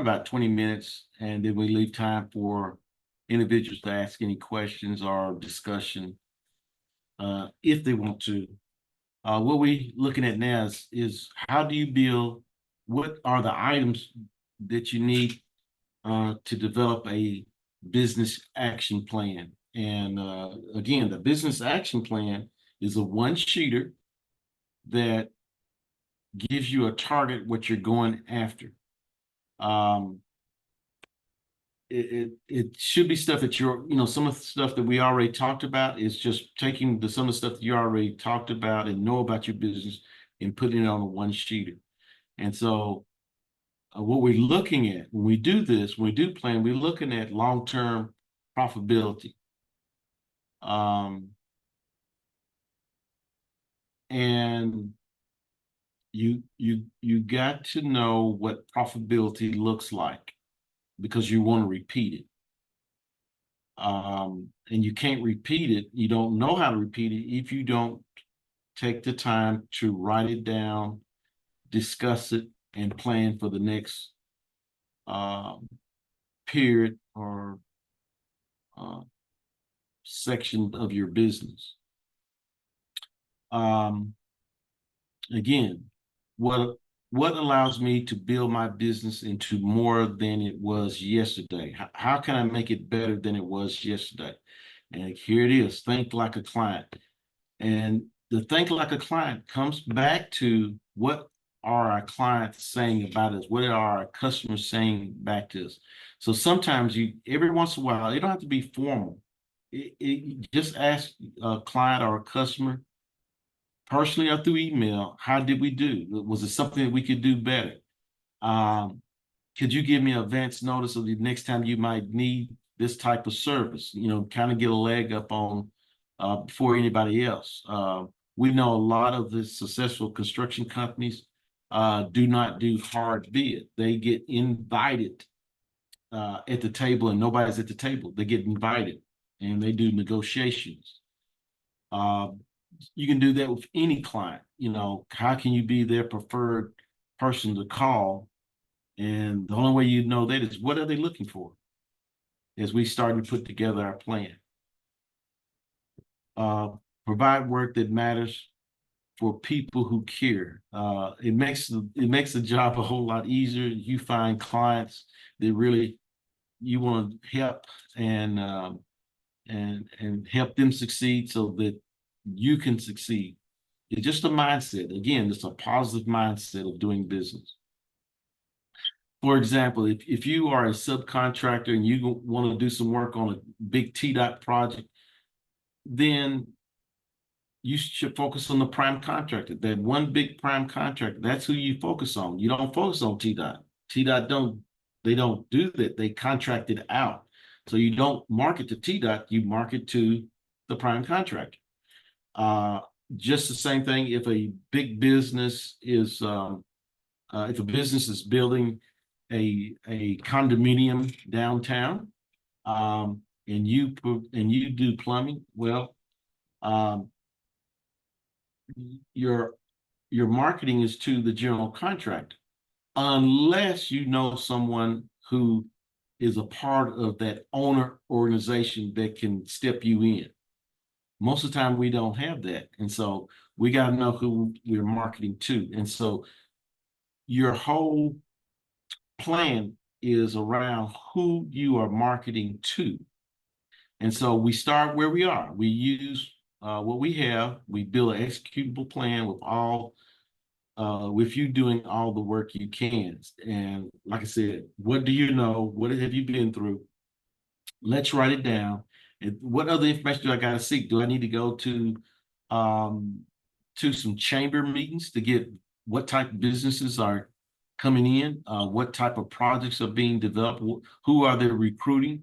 about 20 minutes, and then we leave time for individuals to ask any questions or discussion if they want to. What we looking at now is how do you build, what are the items that you need to develop a business action plan? And again, the business action plan is a one-sheeter that gives you a target what you're going after. It should be stuff that some of the stuff that we already talked about is just taking some of the stuff that you already talked about and know about your business and putting it on a one-sheeter. And so what we're looking at when we do this, when we do plan, we're looking at long-term profitability. And you got to know what profitability looks like because you want to repeat it. And you can't repeat it. You don't know how to repeat it if you don't take the time to write it down, discuss it, and plan for the next period or section of your business. Again, what allows me to build my business into more than it was yesterday? How can I make it better than it was yesterday? And here it is, think like a client. And the think like a client comes back to what are our clients saying about us? What are our customers saying back to us? So sometimes every once in a while, it don't have to be formal. Just ask a client or a customer, personally or through email, how did we do? Was it something that we could do better? Could you give me advance notice of the next time you might need this type of service? Kind of get a leg up on before anybody else. We know a lot of the successful construction companies do not do hard bid. They get invited at the table and nobody's at the table. They get invited and they do negotiations. You can do that with any client. How can you be their preferred person to call? And the only way you know that is what are they looking for as we start to put together our plan. Provide work that matters for people who care. It makes the job a whole lot easier. You find clients that really you want to help and help them succeed so that you can succeed. It's just a mindset. Again, it's a positive mindset of doing business. For example, if you are a subcontractor and you want to do some work on a big TDOT project, then you should focus on the prime contractor. That one big prime contractor, that's who you focus on. You don't focus on TDOT. TDOT don't do that. They contract it out. So you don't market to TDOT, you market to the prime contractor. Just the same thing if a big business is, if a business is building a condominium downtown, and you do plumbing, well, your marketing is to the general contractor, unless you know someone who is a part of that owner organization that can step you in. Most of the time we don't have that. And so we got to know who we're marketing to. And so your whole plan is around who you are marketing to. And so we start where we are. We use what we have. We build an executable plan with you doing all the work you can. And like I said, what do you know? What have you been through? Let's write it down. And what other information do I got to seek? Do I need to go to some chamber meetings to get what type of businesses are coming in, what type of projects are being developed, who are they recruiting.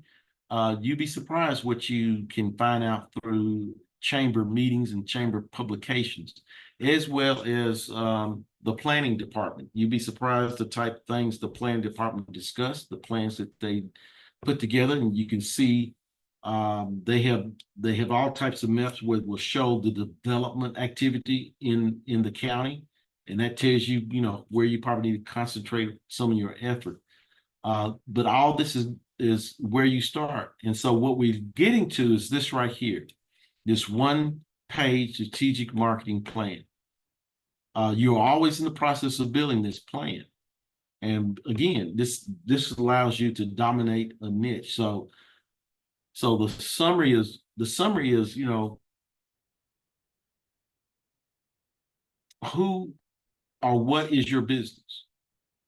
You'd be surprised what you can find out through chamber meetings and chamber publications, as well as the planning department. You'd be surprised the type of things the planning department discuss, the plans that they put together, and you can see they have all types of maps where it will show the development activity in the county, and that tells you, you know, where you probably need to concentrate some of your effort. But all this is where you start. And so what we're getting to is this right here, this one-page strategic marketing plan. You're always in the process of building this plan. And again, this allows you to dominate a niche. So the summary is, you know, who or what is your business?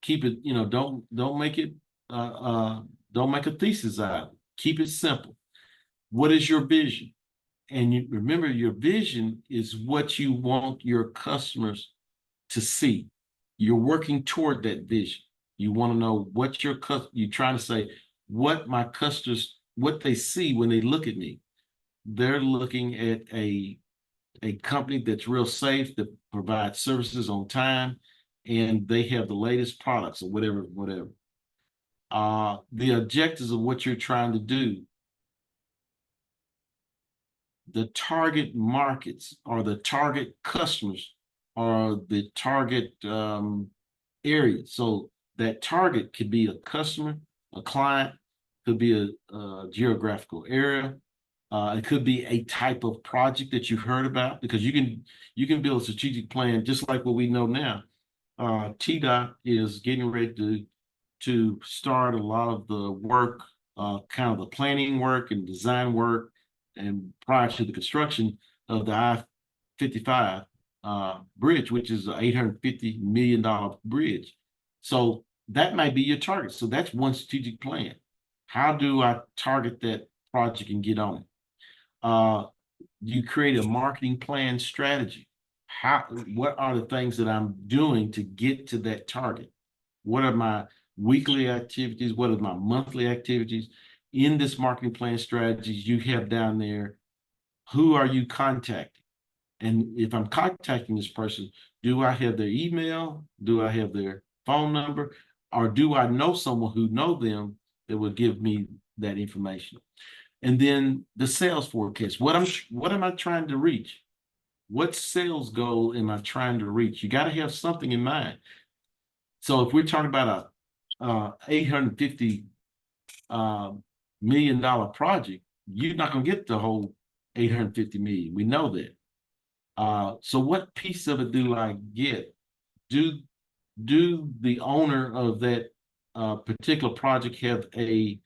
Keep it, you know, don't make it don't make a thesis out of it. Keep it simple. What is your vision? And you remember, your vision is what you want your customers to see. You're working toward that vision. You want to know what you're trying to say, what my customers, what they see when they look at me. They're looking at a company that's real safe, that provides services on time, and they have the latest products or whatever. The objectives of what you're trying to do, the target markets or the target customers or the target areas. So that target could be a customer, a client, could be a geographical area. It could be a type of project that you've heard about, because you can build a strategic plan just like what we know now. TDOT is getting ready to start a lot of the work, kind of the planning work and design work, and prior to the construction of the I-55 bridge, which is an $850 million bridge. So that might be your target. So that's one strategic plan. How do I target that project and get on it? You create a marketing plan strategy. What are the things that I'm doing to get to that target? What are my weekly activities? What are my monthly activities? In this marketing plan strategies, you have down there, who are you contacting? And if I'm contacting this person, do I have their email? Do I have their phone number? Or do I know someone who knows them that will give me that information? And then the sales forecast. What am I trying to reach? What sales goal am I trying to reach? You got to have something in mind. So if we're talking about a $850 million project, you're not going to get the whole 850 million. We know that. So what piece of it do I get? Do the owner of that particular project have a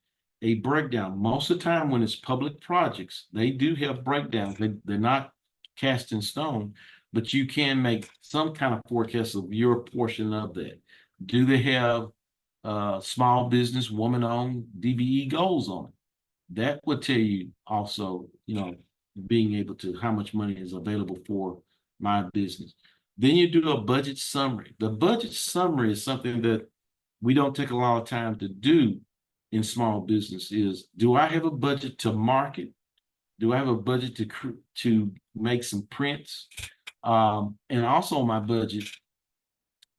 breakdown? Most of the time when it's public projects, they do have breakdowns. They're not cast in stone, but you can make some kind of forecast of your portion of that. Do they have small business, woman-owned DBE goals on it? That would tell you also, you know, being able to, how much money is available for my business. Then you do a budget summary. The budget summary is something that we don't take a lot of time to do in small business. Is, do I have a budget to market? Do I have a budget to make some prints? And also my budget,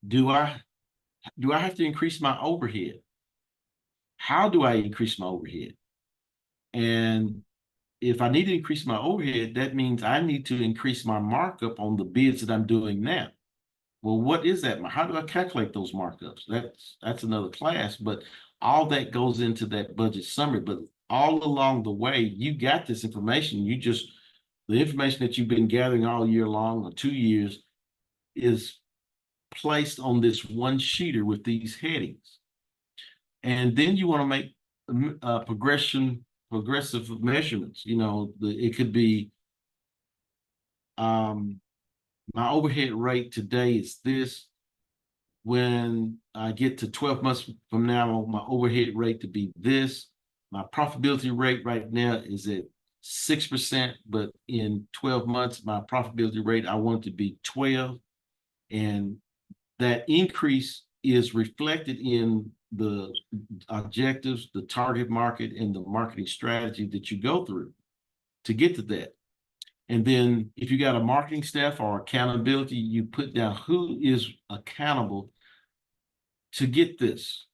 do I have to increase my overhead? How do I increase my overhead? And if I need to increase my overhead, that means I need to increase my markup on the bids that I'm doing now. Well, what is that? How do I calculate those markups? That's another class, but all that goes into that budget summary. But all along the way, you got this information. The information that you've been gathering all year long or 2 years is placed on this one sheeter with these headings. And then you want to make progressive measurements. You know, it could be my overhead rate today is this. When I get to 12 months from now, my overhead rate to be this. My profitability rate right now is at 6%, but in 12 months, my profitability rate, I want it to be 12. And that increase is reflected in the objectives, the target market, and the marketing strategy that you go through to get to that. And then if you got a marketing staff or accountability, you put down who is accountable to get this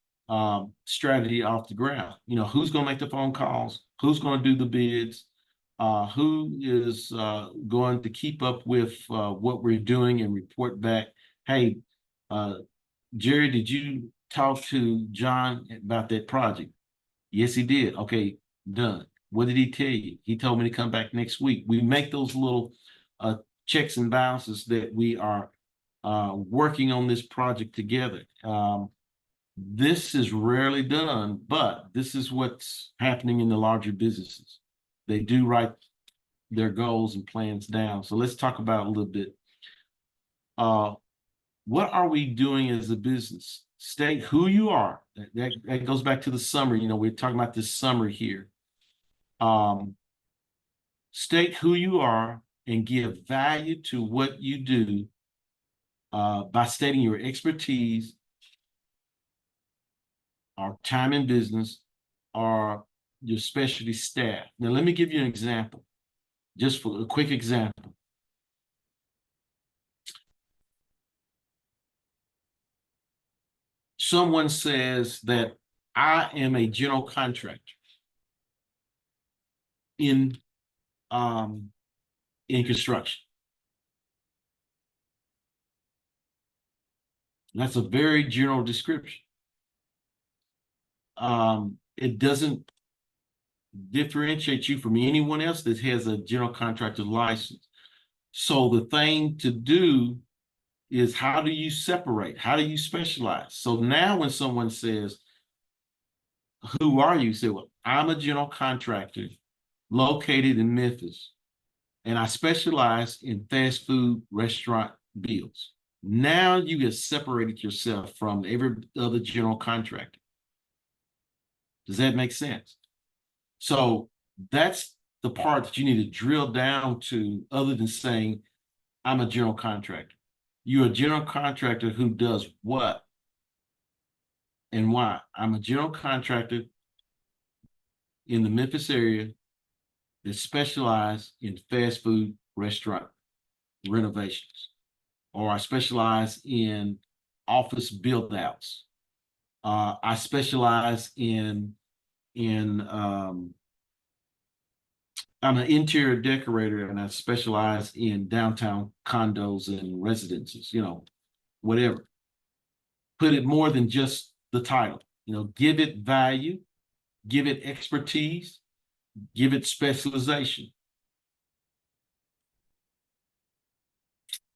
strategy off the ground. You know, who's going to make the phone calls, who's going to do the bids, who is going to keep up with what we're doing and report back. Hey, Jerry, did you talk to John about that project? Yes, he did. Okay, done. What did he tell you? He told me to come back next week. We make those little checks and balances that we are working on this project together. This is rarely done, but this is what's happening in the larger businesses. They do write their goals and plans down. So let's talk about it a little bit. What are we doing as a business? State who you are. That goes back to the summary. You know, we're talking about this summary here. State who you are and give value to what you do by stating your expertise, or time in business, or your specialty staff. Now, let me give you an example, just for a quick example. Someone says that I am a general contractor in construction. That's a very general description. It doesn't differentiate you from anyone else that has a general contractor license. So the thing to do is, how do you separate? How do you specialize? So now when someone says, who are you? Say, well, I'm a general contractor located in Memphis, and I specialize in fast food restaurant bills. Now you have separated yourself from every other general contractor. Does that make sense? So that's the part that you need to drill down to, other than saying, I'm a general contractor. You're a general contractor who does what and why. I'm a general contractor in the Memphis area that specialize in fast food restaurant renovations, or I specialize in office build outs. I specialize I'm an interior decorator, and I specialize in downtown condos and residences, you know, whatever. Put it more than just the title, you know, give it value, give it expertise, give it specialization.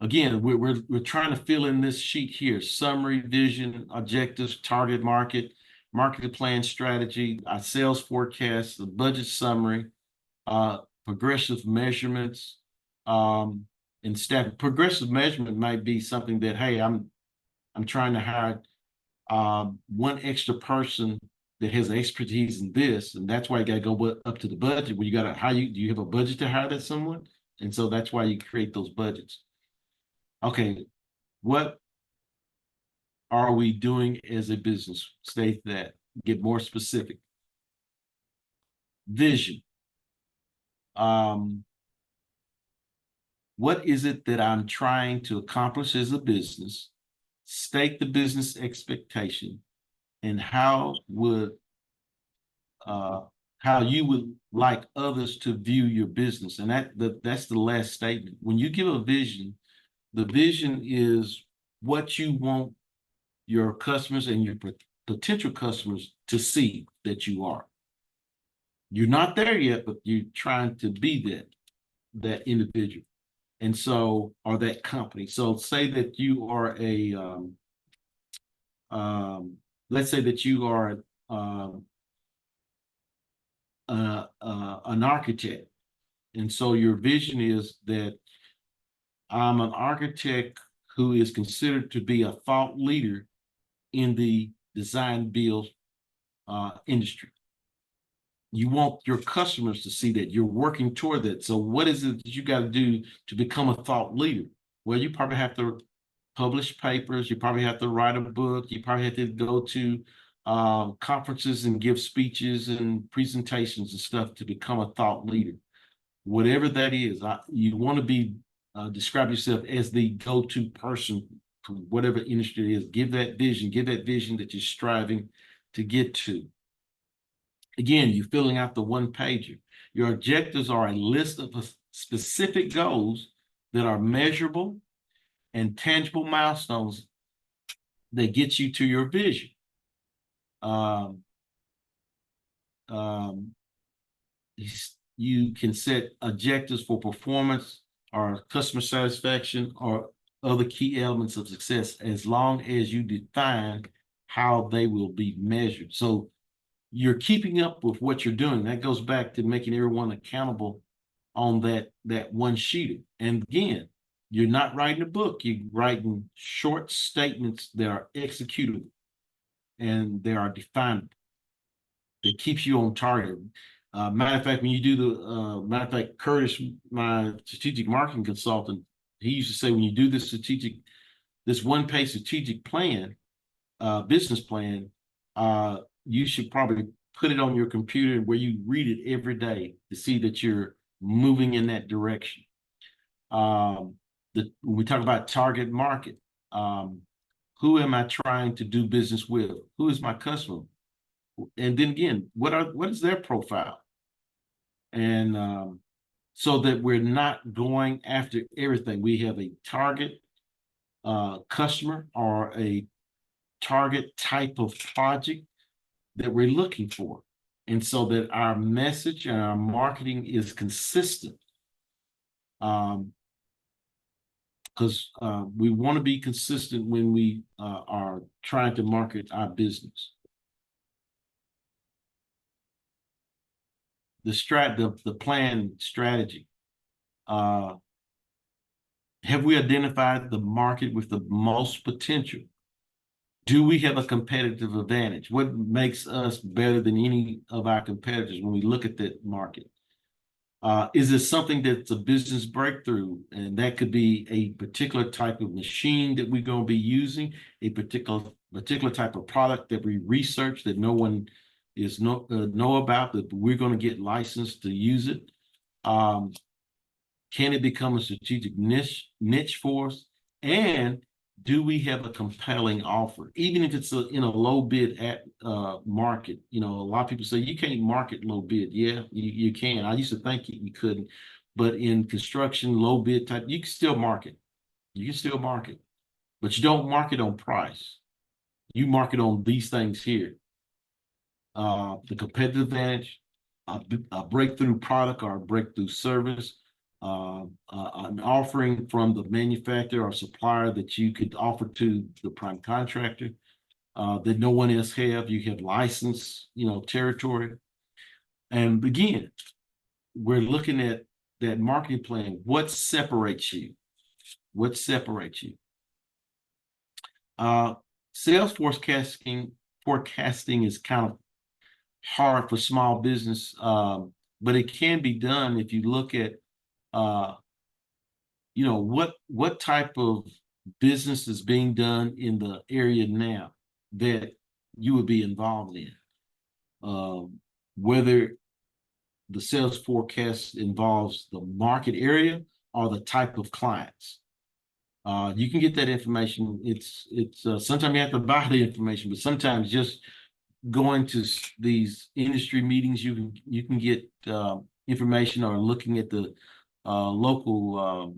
Again, we're trying to fill in this sheet here: summary, vision, objectives, target market, market plan strategy, our sales forecast, the budget summary, progressive measurements, and staff. Progressive measurement might be something that, hey, I'm trying to hire one extra person that has expertise in this, and that's why you got to go up to the budget. Where you got to, do you have a budget to hire that someone? And so that's why you create those budgets. Okay, what are we doing as a business? State that. Get more specific. Vision. What is it that I'm trying to accomplish as a business? State the business expectation, and how you would like others to view your business. And that's the last statement. When you give a vision, the vision is what you want your customers and your potential customers to see that you are. You're not there yet, but you're trying to be that individual. And so, or that company. So say that you are let's say that you are an architect. And so your vision is that I'm an architect who is considered to be a thought leader in the design build industry. You want your customers to see that you're working toward that. So what is it that you got to do to become a thought leader? Well, you probably have to publish papers. You probably have to write a book. You probably have to go to conferences and give speeches and presentations and stuff to become a thought leader. Whatever that is, you want to be describe yourself as the go-to person to whatever industry it is. Give that vision that you're striving to get to. Again, you're filling out the one pager. Your objectives are a list of specific goals that are measurable and tangible milestones that get you to your vision. You can set objectives for performance or customer satisfaction or other key elements of success as long as you define how they will be measured. So you're keeping up with what you're doing. That goes back to making everyone accountable on that one sheet. And again, you're not writing a book, you're writing short statements that are executable and they are definable. It keeps you on target. Matter of fact, when you do the matter of fact, Curtis, my strategic marketing consultant, he used to say when you do this one-page strategic plan, business plan, you should probably put it on your computer where you read it every day to see that you're moving in that direction. When we talk about target market, who am I trying to do business with? Who is my customer? And then again, what is their profile? And so that we're not going after everything. We have a target customer or a target type of project that we're looking for. And so that our message and our marketing is consistent. Because we want to be consistent when we are trying to market our business. The plan strategy. Have we identified the market with the most potential? Do we have a competitive advantage? What makes us better than any of our competitors when we look at that market? Is it something that's a business breakthrough? And that could be a particular type of machine that we're going to be using, a particular type of product that we research that no one is know about, that we're going to get licensed to use it. Can it become a strategic niche for us? And do we have a compelling offer, even if it's in a low bid market? You know, a lot of people say you can't market low bid. Yeah, you can. I used to think you couldn't, but in construction, low bid type, you can still market. You can still market, but you don't market on price. You market on these things here. The competitive advantage, a breakthrough product or a breakthrough service, an offering from the manufacturer or supplier that you could offer to the prime contractor that no one else have. You have license, territory. And again, we're looking at that marketing plan. What separates you? What separates you? Sales forecasting is kind of hard for small business, but it can be done if you look at what type of business is being done in the area now that you would be involved in. Whether the sales forecast involves the market area or the type of clients. You can get that information. It's sometimes you have to buy the information, but sometimes just going to these industry meetings, you can get information, or looking at the local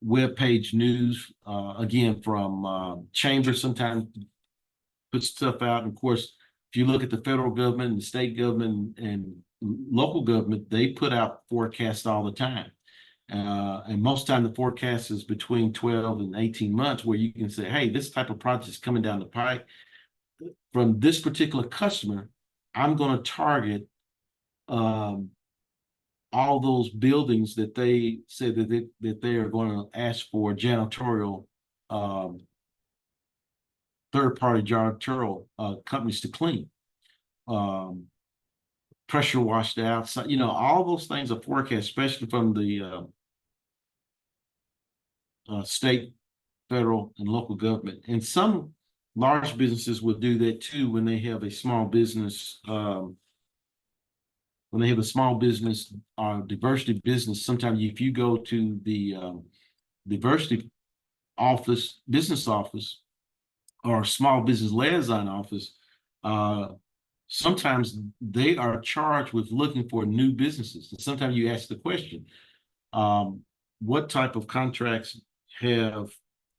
web page news, again, from chambers sometimes put stuff out. And of course, if you look at the federal government and the state government and local government, they put out forecasts all the time. And most of the time the forecast is between 12 and 18 months, where you can say, hey, this type of project is coming down the pike. From this particular customer, I'm going to target all those buildings that they say that they are going to ask for janitorial, third-party janitorial companies to clean. Pressure washed outside, all those things are forecast, especially from the state federal and local government. And some large businesses will do that too when they have a small business, when they have a small business, diversity business. Sometimes if you go to the diversity office, business office, or small business liaison office, sometimes they are charged with looking for new businesses. And sometimes you ask the question, what type of contracts have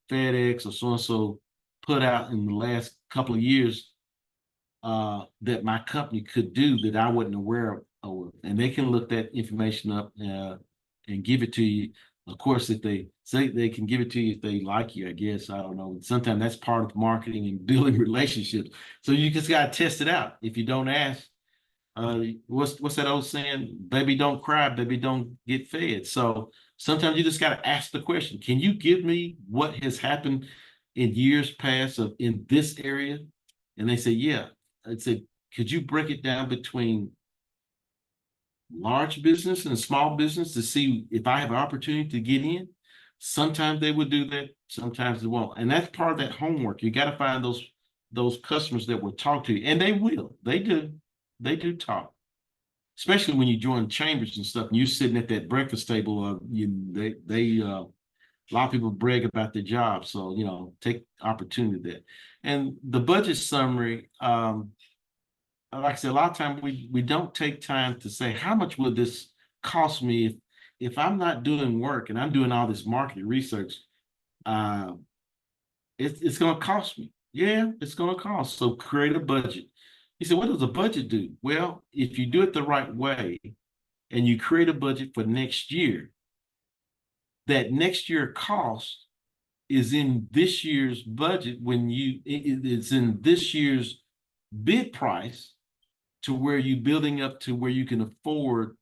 FedEx or so-and-so put out in the last couple of years that my company could do that I wasn't aware of? And they can look that information up and give it to you. Of course, if they say they can give it to you if they like you, I guess, I don't know. Sometimes that's part of marketing and building relationships. So you just got to test it out. If you don't ask, what's that old saying? Baby don't cry, baby don't get fed. So sometimes you just got to ask the question, can you give me what has happened in years past in this area? And they say, yeah. I'd say, could you break it down between large business and small business to see if I have an opportunity to get in? Sometimes they would do that, sometimes they won't. And that's part of that homework. You got to find those customers that will talk to you, and they will. They do talk, especially when you join chambers and stuff and you're sitting at that breakfast table. A lot of people brag about their job, so take opportunity there. And the budget summary, like I said, a lot of times we don't take time to say, how much will this cost me if I'm not doing work and I'm doing all this market research? It's going to cost me. Yeah, it's going to cost. So create a budget. You said, what does a budget do? Well, if you do it the right way and you create a budget for next year, that next year cost is in this year's budget it's in this year's bid price to where you're building up to where you can afford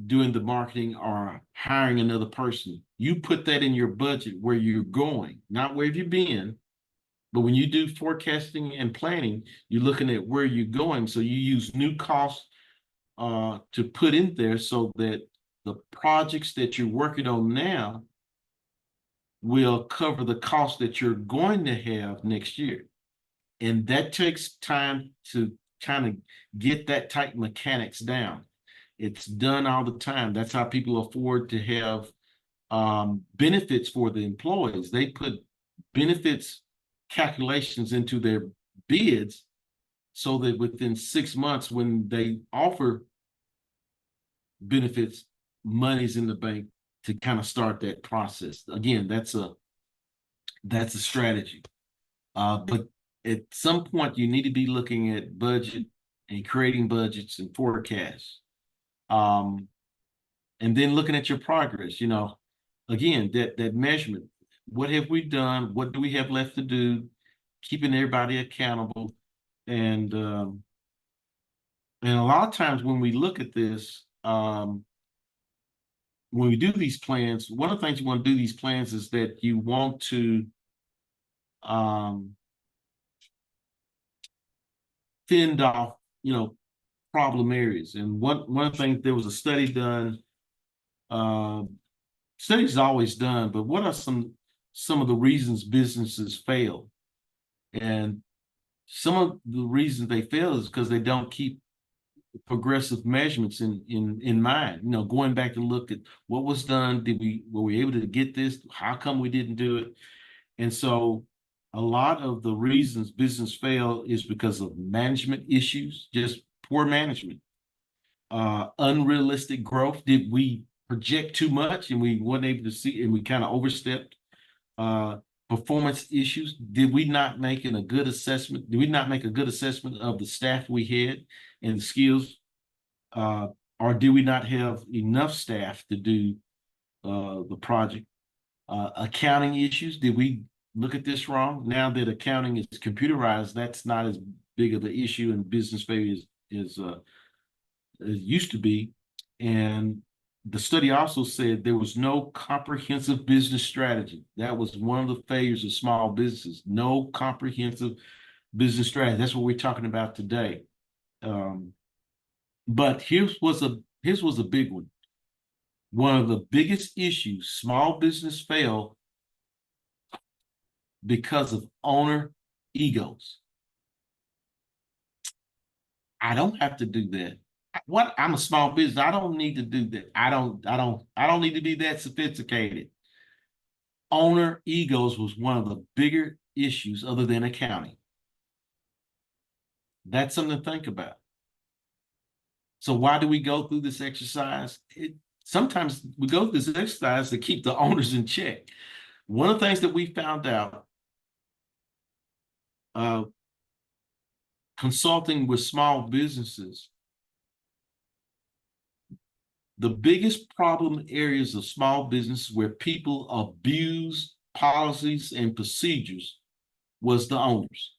doing the marketing or hiring another person. You put that in your budget where you're going, not where you've been. But when you do forecasting and planning, you're looking at where you're going. So you use new costs to put in there so that the projects that you're working on now will cover the cost that you're going to have next year. And that takes time to kind of get that type mechanics down. It's done all the time. That's how people afford to have benefits for the employees. They put benefits calculations into their bids so that within 6 months, when they offer benefits, money's in the bank to kind of start that process. Again, that's a strategy. But at some point, you need to be looking at budget and creating budgets and forecasts. And then looking at your progress, again, that measurement. What have we done? What do we have left to do? Keeping everybody accountable. And a lot of times when we look at this, when we do these plans, one of the things you want to do these plans is that you want to fend off, problem areas. And one of the things, there was a study done, studies always done, but what are some of the reasons businesses fail? And some of the reasons they fail is because they don't keep progressive measurements in mind. Going back to look at what was done. Were we able to get this? How come we didn't do it? And so a lot of the reasons business fail is because of management issues, just poor management, unrealistic growth. Did we project too much and we weren't able to see, and we kind of overstepped? Performance issues. Did we not make a good assessment? Did we not make a good assessment of the staff we had and the skills? Or do we not have enough staff to do the project? Accounting issues. Did we look at this wrong? Now that accounting is computerized, that's not as big of an issue in business failure as it used to be. And the study also said there was no comprehensive business strategy. That was one of the failures of small businesses. No comprehensive business strategy. That's what we're talking about today. But here's was a big one. One of the biggest issues small business fail because of owner egos. I don't have to do that. What? I'm a small business. I don't need to do that. I don't need to be that sophisticated. Owner egos was one of the bigger issues other than accounting. That's something to think about. So why do we go through this exercise? Sometimes we go through this exercise to keep the owners in check. One of the things that we found out consulting with small businesses, the biggest problem areas of small business where people abuse policies and procedures was the owners.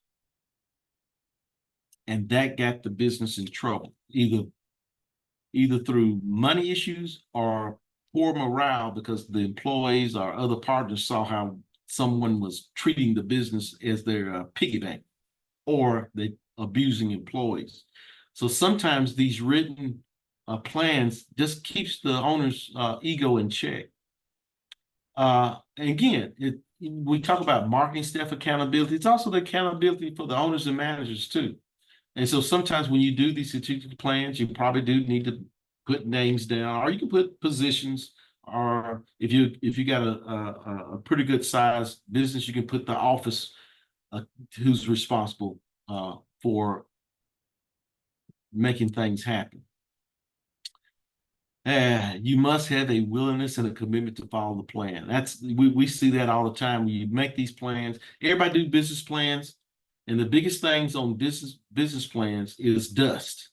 And that got the business in trouble, either through money issues or poor morale because the employees or other partners saw how someone was treating the business as their piggy bank, or they abusing employees. So sometimes these written plans just keeps the owner's ego in check. Again, we talk about marketing staff accountability. It's also the accountability for the owners and managers too. And so sometimes when you do these strategic plans, you probably do need to put names down, or you can put positions, or if you got a pretty good size business, you can put the office who's responsible for making things happen. You must have a willingness and a commitment to follow the plan. We see that all the time. When you make these plans, everybody do business plans, and the biggest things on business plans is dust.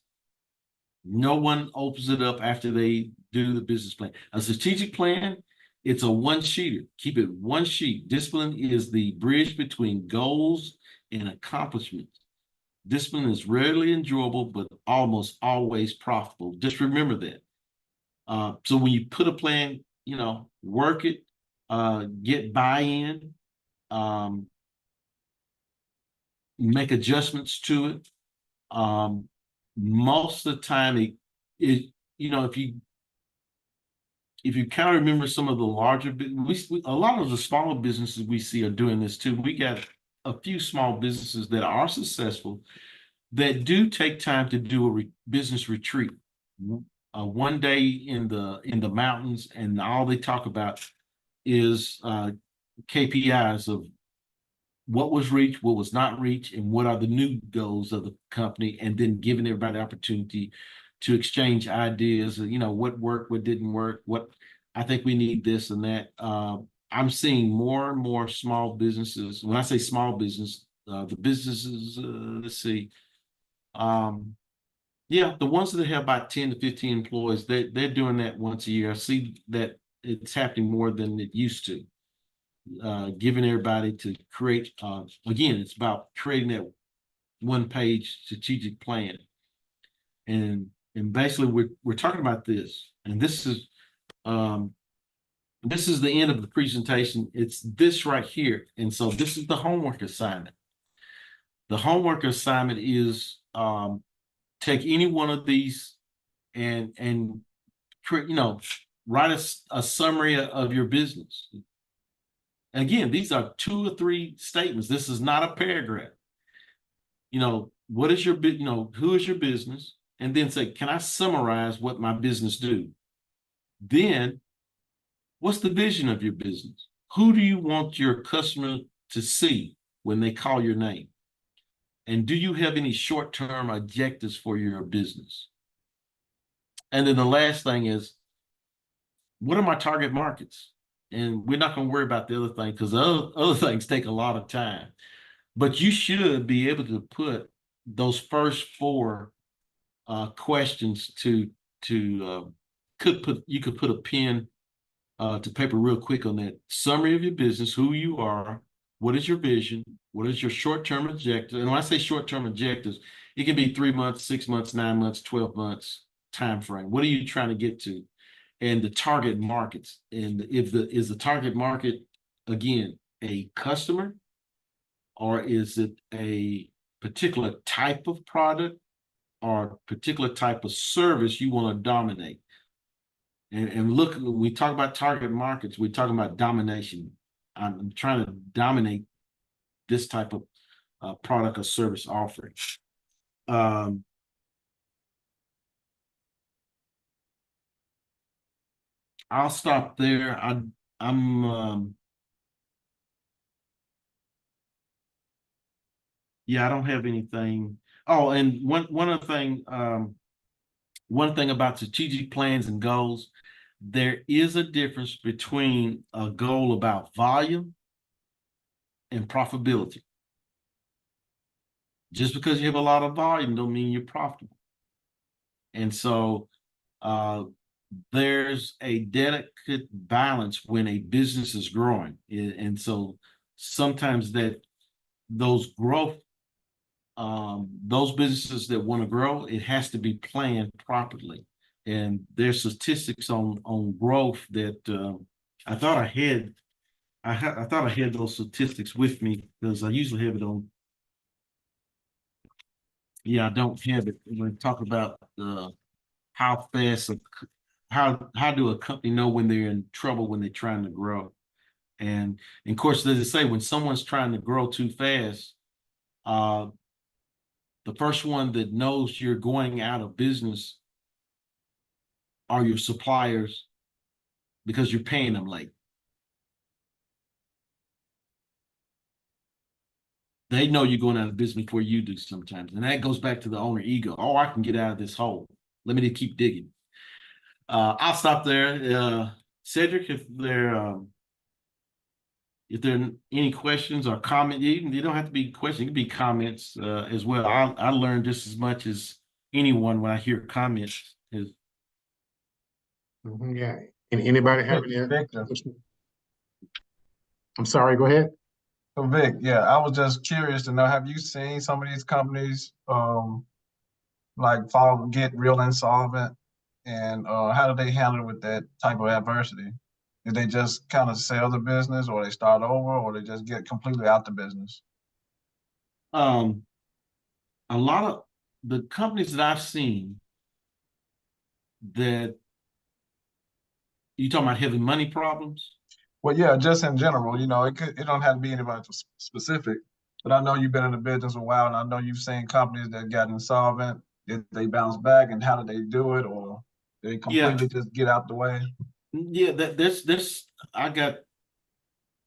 No one opens it up after they do the business plan. A strategic plan, it's a one-sheeter. Keep it one sheet. Discipline is the bridge between goals and accomplishments. Discipline is rarely enjoyable, but almost always profitable. Just remember that. So when you put a plan, work it, get buy-in, make adjustments to it. Most of the time, if you kind of remember some of the larger, a lot of the smaller businesses we see are doing this too. We got a few small businesses that are successful that do take time to do a business retreat. One day in the mountains, and all they talk about is KPIs of what was reached, what was not reached, and what are the new goals of the company, and then giving everybody the opportunity to exchange ideas, what worked, what didn't work, what I think we need this and that. I'm seeing more and more small businesses. When I say small business, the businesses, let's see, the ones that have about 10 to 15 employees, they're doing that once a year. I see that it's happening more than it used to. Giving everybody to create, again, it's about creating that one-page strategic plan. And basically we're talking about this, and this is the end of the presentation. It's this right here. And so this is the homework assignment. The homework assignment is take any one of these and create, write a summary of your business. Again, these are 2 or 3 statements. This is not a paragraph. What is your who is your business? And then say, can I summarize what my business do? Then, what's the vision of your business? Who do you want your customer to see when they call your name? And do you have any short-term objectives for your business? And then the last thing is, what are my target markets? And we're not going to worry about the other thing because other things take a lot of time. But you should be able to put those first 4 questions you could put a pen to paper real quick on that. Summary of your business, who you are, what is your vision, what is your short-term objective? And when I say short-term objectives, it can be 3 months, 6 months, 9 months, 12 months time frame. What are you trying to get to? And the target markets. And is the target market, again, a customer, or is it a particular type of product or a particular type of service you want to dominate? And look, when we talk about target markets, we're talking about domination. I'm trying to dominate this type of product or service offering. I'll stop there. Yeah, I don't have anything. Oh, and one other thing, one thing about strategic plans and goals, there is a difference between a goal about volume and profitability. Just because you have a lot of volume don't mean you're profitable. And so there's a delicate balance when a business is growing. And so sometimes those businesses that want to grow, it has to be planned properly. And there's statistics on growth that I thought I had. I thought I had those statistics with me because I usually have it on. Yeah, I don't have it. When we talk about how fast, how do a company know when they're in trouble when they're trying to grow? And of course, as I say, when someone's trying to grow too fast, the first one that knows you're going out of business are your suppliers because you're paying them late. They know you're going out of business before you do sometimes. And that goes back to the owner ego. Oh, I can get out of this hole. Let me just keep digging. I'll stop there. Cedric, if there are any questions or comments, you don't have to be questions, it can be comments as well. I learned just as much as anyone when I hear comments. Yeah. And anybody have any? Victor. I'm sorry, go ahead. So Vic, yeah, I was just curious to know, have you seen some of these companies like get real insolvent, and how do they handle with that type of adversity? Did they just kind of sell the business, or they start over, or they just get completely out the business? A lot of the companies that I've seen that you talking about having money problems. Well, yeah, just in general, it don't have to be anybody specific, but I know you've been in the business a while, and I know you've seen companies that got insolvent. Did they bounce back, and how did they do it, or did they completely just get out the way? Yeah, there's I got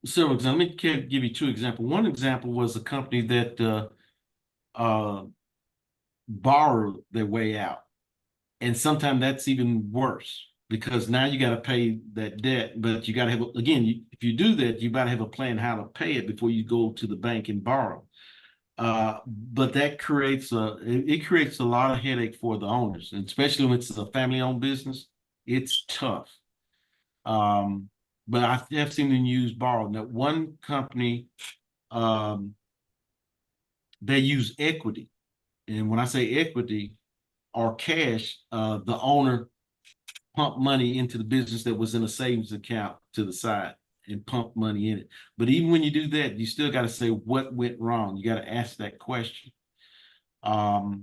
several examples. Let me give you two examples. One example was a company that borrowed their way out, and sometimes that's even worse because now you got to pay that debt, but you got to have, again, if you do that, you got to have a plan how to pay it before you go to the bank and borrow. But that creates it creates a lot of headache for the owners, and especially when it's a family-owned business, it's tough. But I have seen them use borrow. Now, one company, they use equity, and when I say equity or cash, the owner pump money into the business that was in a savings account to the side and pump money in it. But even when you do that, you still got to say what went wrong. You got to ask that question. I've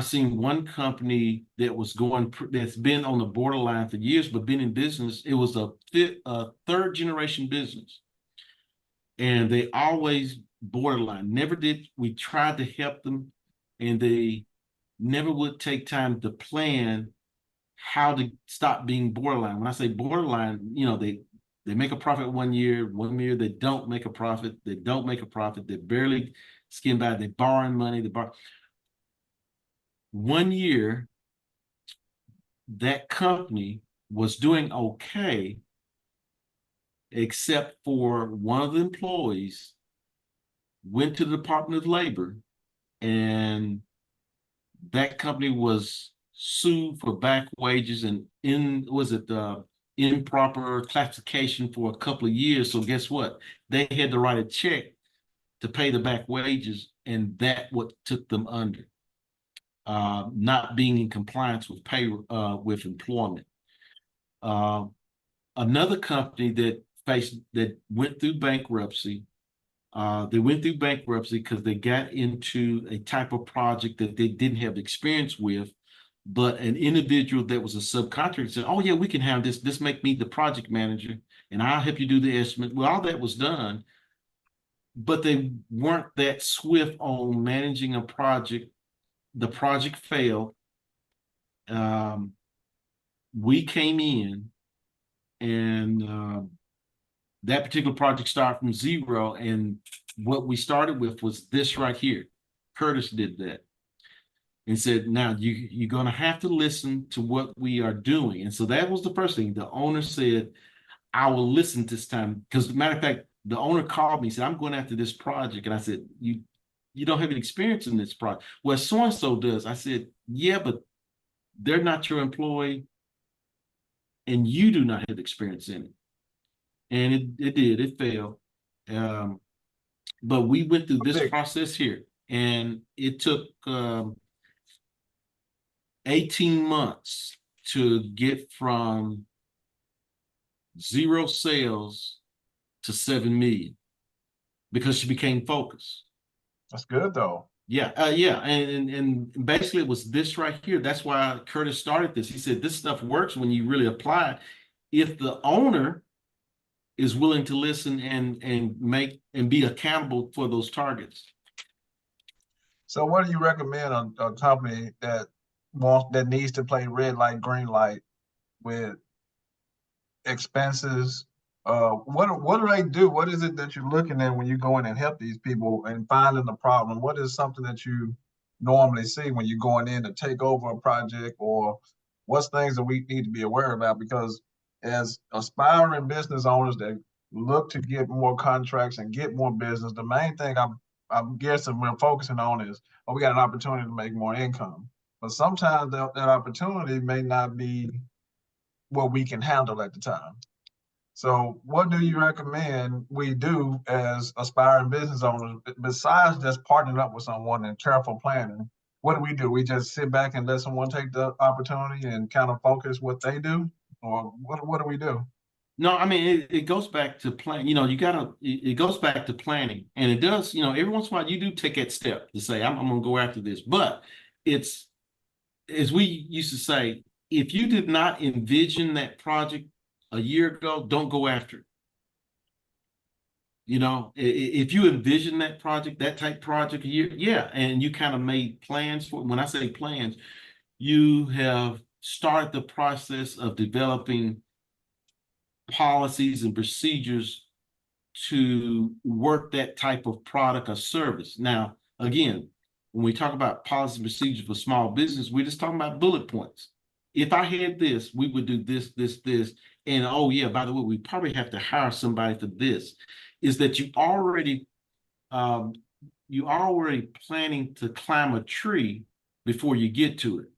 seen one company that's been on the borderline for years, but been in business. It was a third generation business, and they always borderline. We tried to help them, and they never would take time to plan how to stop being borderline. When I say borderline, they make a profit one year they don't make a profit, they barely skim by, they're borrowing money, one year that company was doing okay, except for one of the employees went to the Department of Labor, and that company was sued for back wages and improper classification for a couple of years. So guess what? They had to write a check to pay the back wages, and that what took them under, not being in compliance with with employment. Another company that went through bankruptcy. They went through bankruptcy because they got into a type of project that they didn't have experience with, but an individual that was a subcontractor said, "Oh yeah, we can have this. This make me the project manager, and I'll help you do the estimate." Well, all that was done. but they weren't that swift on managing a project. The project failed. We came in and that particular project started from zero. And what we started with was this right here. Curtis did that and said, now you're going to have to listen to what we are doing. And so that was the first thing. The owner said, I will listen this time. Because matter of fact, the owner called me and said, I'm going after this project. And I said, you don't have any experience in this project. Well, so-and-so does. I said, yeah, but they're not your employee and you do not have experience in it. And it failed. But we went through this process here and it took 18 months to get from 0 sales to 7 million because she became focused. That's good though. Yeah, and basically it was this right here. That's why Curtis started this. He said this stuff works when you really apply it. If the owner is willing to listen and make and be accountable for those targets. So what do you recommend a company that needs to play red light, green light with expenses? What do they do? What is it that you're looking at when you go in and help these people and finding the problem? What is something that you normally see when you're going in to take over a project, or what's things that we need to be aware about? Because as aspiring business owners that look to get more contracts and get more business, the main thing I'm guessing we're focusing on is, we got an opportunity to make more income. But sometimes that opportunity may not be what we can handle at the time. So what do you recommend we do as aspiring business owners, besides just partnering up with someone and careful planning? What do? We just sit back and let someone take the opportunity and kind of focus what they do? Or what do we do? No, I mean, it goes back to plan. It goes back to planning. And it does, every once in a while you do take that step to say, I'm going to go after this. But it's, as we used to say, if you did not envision that project a year ago, don't go after it. If you envision that project, that type project a year, yeah, and you kind of made plans for it. When I say plans, you have started the process of developing policies and procedures to work that type of product or service. Now, again, when we talk about policy and procedures for small business, we're just talking about bullet points. If I had this, we would do this, this, this. And oh yeah, by the way, we probably have to hire somebody for this. Is that you already planning to climb a tree before you get to it.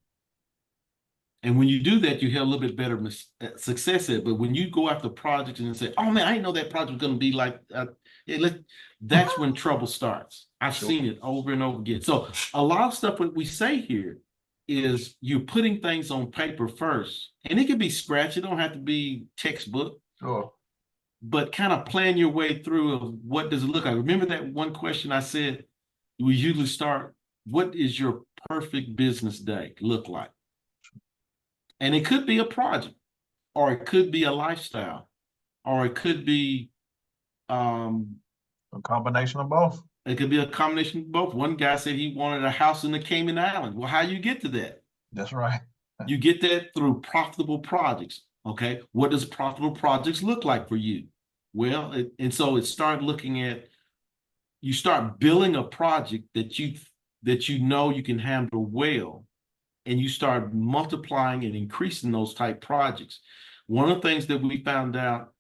And when you do that, you have a little bit better success at it. But when you go after projects and say, oh man, I didn't know that project was going to be like, that's when trouble starts. I've seen it over and over again. So a lot of stuff what we say here is you're putting things on paper first. And it can be scratch. It don't have to be textbook. Sure. But kind of plan your way through of what does it look like. Remember that one question I said, we usually start, what is your perfect business day look like? And it could be a project, or it could be a lifestyle, or it could be a combination of both. It could be a combination of both. One guy said he wanted a house in the Cayman Islands. Well, how you get to that? That's right. You get that through profitable projects. Okay, what does profitable projects look like for you? Well, and so it started looking at, you start building a project that you know you can handle well. And you start multiplying and increasing those type projects. One of the things that we found out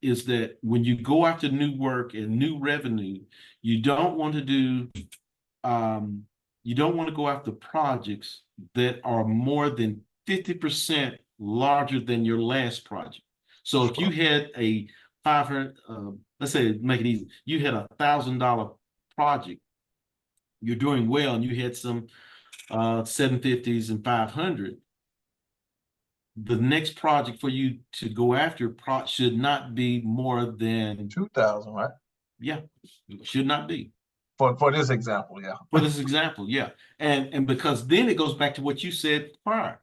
is that when you go after new work and new revenue, you don't want to go after projects that are more than 50% larger than your last project. So if you had a 500, let's say, make it easy, you had $1,000 project, you're doing well, and you had some 750s and 500, the next project for you to go after should not be more than 2,000, right? Yeah, should not be. For this example, yeah. For this example, yeah. And because then it goes back to what you said prior.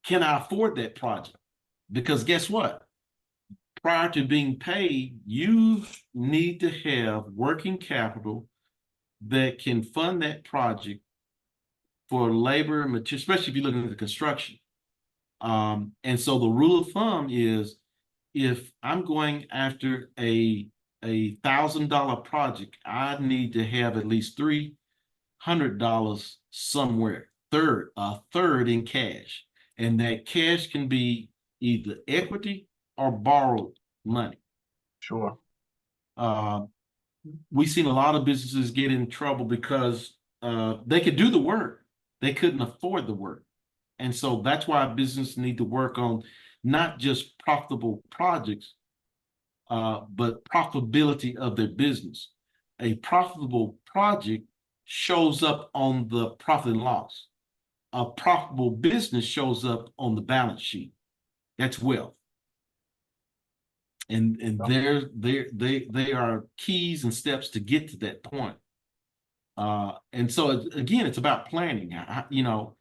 Can I afford that project? Because guess what? prior to being paid, you need to have working capital that can fund that project for labor and material, especially if you're looking at the construction. And so the rule of thumb is if I'm going after a $1,000 project, I need to have at least $300 somewhere, a third in cash. And that cash can be either equity or borrowed money. Sure. We've seen a lot of businesses get in trouble because they could do the work, they couldn't afford the work. And so that's why businesses need to work on not just profitable projects, but profitability of their business. A profitable project shows up on the profit and loss. A profitable business shows up on the balance sheet. That's wealth. And they are keys and steps to get to that point. And so again, it's about planning. You know,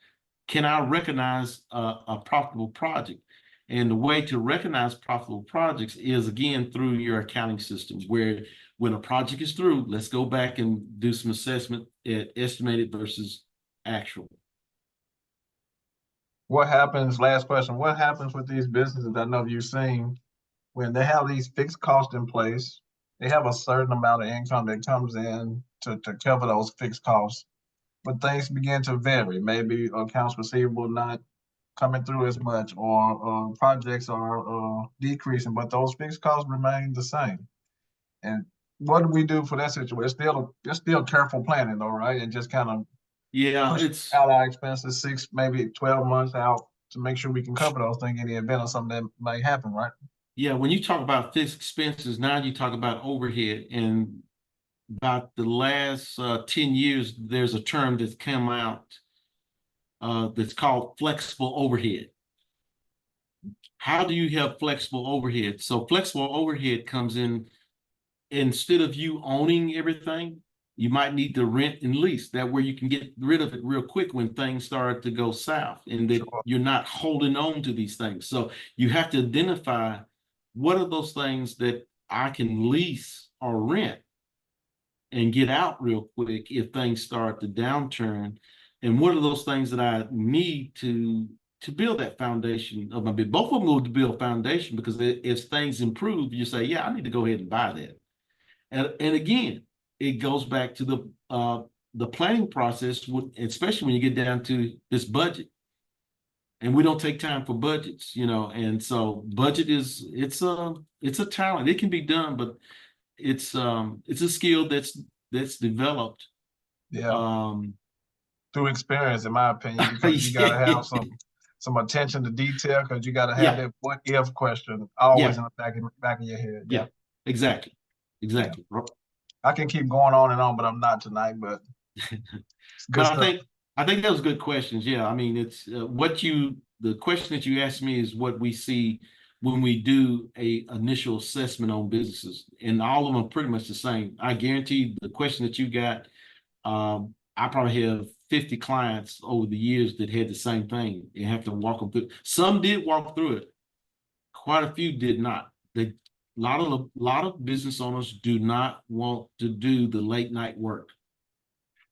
can I recognize a profitable project? And the way to recognize profitable projects is, again, through your accounting system, where when a project is through, let's go back and do some assessment at estimated versus actual. What happens, last question, what happens with these businesses? I know you've seen when they have these fixed costs in place, they have a certain amount of income that comes in to cover those fixed costs. But things begin to vary. Maybe accounts receivable not coming through as much, or projects are decreasing, but those fixed costs remain the same. And what do we do for that situation? It's still careful planning though, right? And just kind of push out our expenses 6, maybe 12 months out to make sure we can cover those things in the event of something that might happen, right? Yeah, when you talk about fixed expenses, now you talk about overhead. And about the last 10 years, there's a term that's come out that's called flexible overhead. How do you have flexible overhead? So flexible overhead comes in, instead of you owning everything, you might need to rent and lease. That way you can get rid of it real quick when things start to go south, and that you're not holding on to these things. So you have to identify what are those things that I can lease or rent and get out real quick if things start to downturn, and what are those things that I need to build that foundation of my business. Both of them will build foundation, because if things improve, you say, yeah, I need to go ahead and buy that. And again, it goes back to the planning process, especially when you get down to this budget. And we don't take time for budgets, you know, and so budget it's a talent. It can be done, but it's a skill that's developed. Yeah. Through experience, in my opinion, because you gotta have some attention to detail, because you gotta have that what if question always in the back of your head. Yeah, exactly. Yeah. I can keep going on and on, but I'm not tonight. But but I think those good questions. Yeah, I mean, it's the question that you asked me is what we see when we do a initial assessment on businesses, and all of them are pretty much the same. I guarantee the question that you got, I probably have 50 clients over the years that had the same thing. You have to walk them through. Some did walk through it. Quite a few did not. A lot of business owners do not want to do the late night work.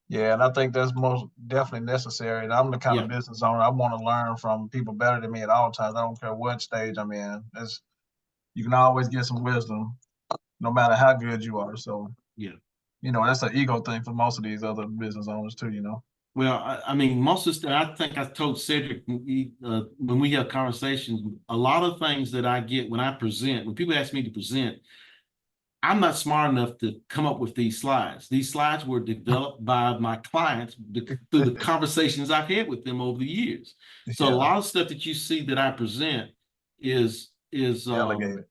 Yeah, and I think that's most definitely necessary. And I'm the kind of business owner, I want to learn from people better than me at all times. I don't care what stage I'm in. You can always get some wisdom, no matter how good you are. So yeah, you know, that's an ego thing for most of these other business owners too, you know. Well, I mean, most of the, I think I told Cedric when we have conversations, a lot of things that I get when I present, when people ask me to present, I'm not smart enough to come up with these slides. These slides were developed by my clients through the conversations I've had with them over the years. So a lot of stuff that you see that I present is delegated.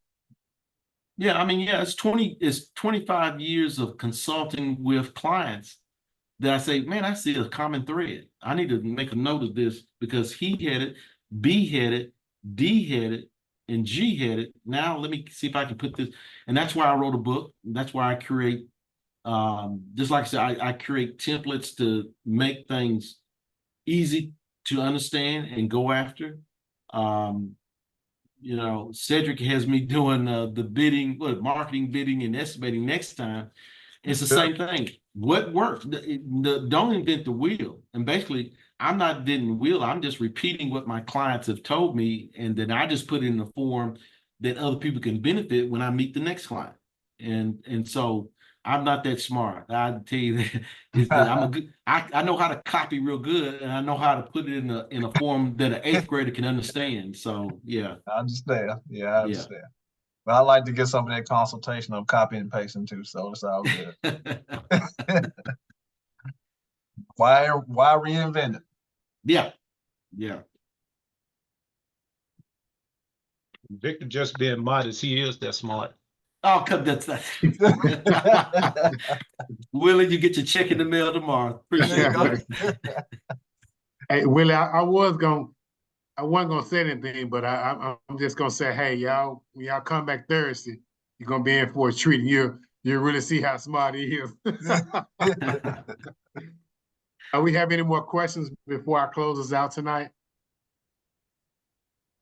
Yeah, I mean, yeah, it's 25 years of consulting with clients that I say, man, I see a common thread. I need to make a note of this, because he had it, B had it, D had it, and G had it. Now let me see if I can put this. And that's why I wrote a book. That's why I create, just like I said, I create templates to make things easy to understand and go after. you know, Cedric has me doing the bidding, marketing, bidding, and estimating next time. It's the same thing. What works? Don't invent the wheel. And basically, I'm not inventing the wheel. I'm just repeating what my clients have told me, and then I just put it in a form that other people can benefit when I meet the next client. And so I'm not that smart. I tell you that I'm a good. I know how to copy real good, and I know how to put it in a form that an 8th grader can understand. So yeah, I understand. Yeah, I yeah. understand. But I like to get some of that consultation of copy and pasting too, so it's all good. Why reinvent it? Yeah, yeah. Victor just being modest, he is that smart. Oh, come that's that. Willie, you get your check in the mail tomorrow. Appreciate it. Hey, Willie, I wasn't gonna say anything, but I'm just gonna say, hey, y'all, when y'all come back Thursday, you're gonna be in for a treat. You really see how smart he is. We have any more questions before I close us out tonight?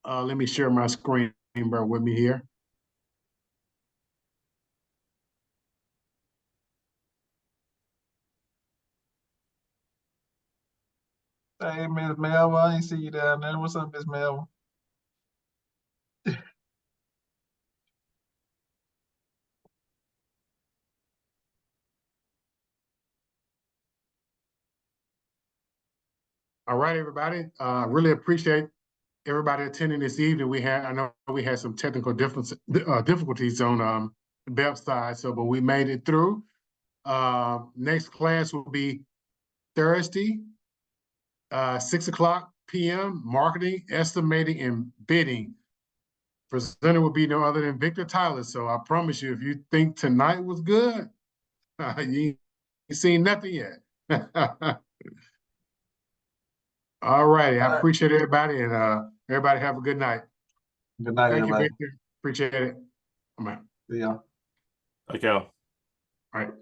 Let me share my screen. Bear with me here. Hey, Miss Melvin, I ain't see you down there. What's up, Miss Melvin? All right, everybody. Really appreciate everybody attending this evening. I know we had some technical difficulties on the BEP side, but we made it through. Next class will be Thursday, 6:00 p.m. Marketing, estimating, and bidding. Presenter will be no other than Victor Tyler. So I promise you, if you think tonight was good, you ain't seen nothing yet. All righty. I appreciate everybody, and everybody have a good night. Good night, Thank you, everybody. Victor. Appreciate it. Bye. See ya. Thank you. All right.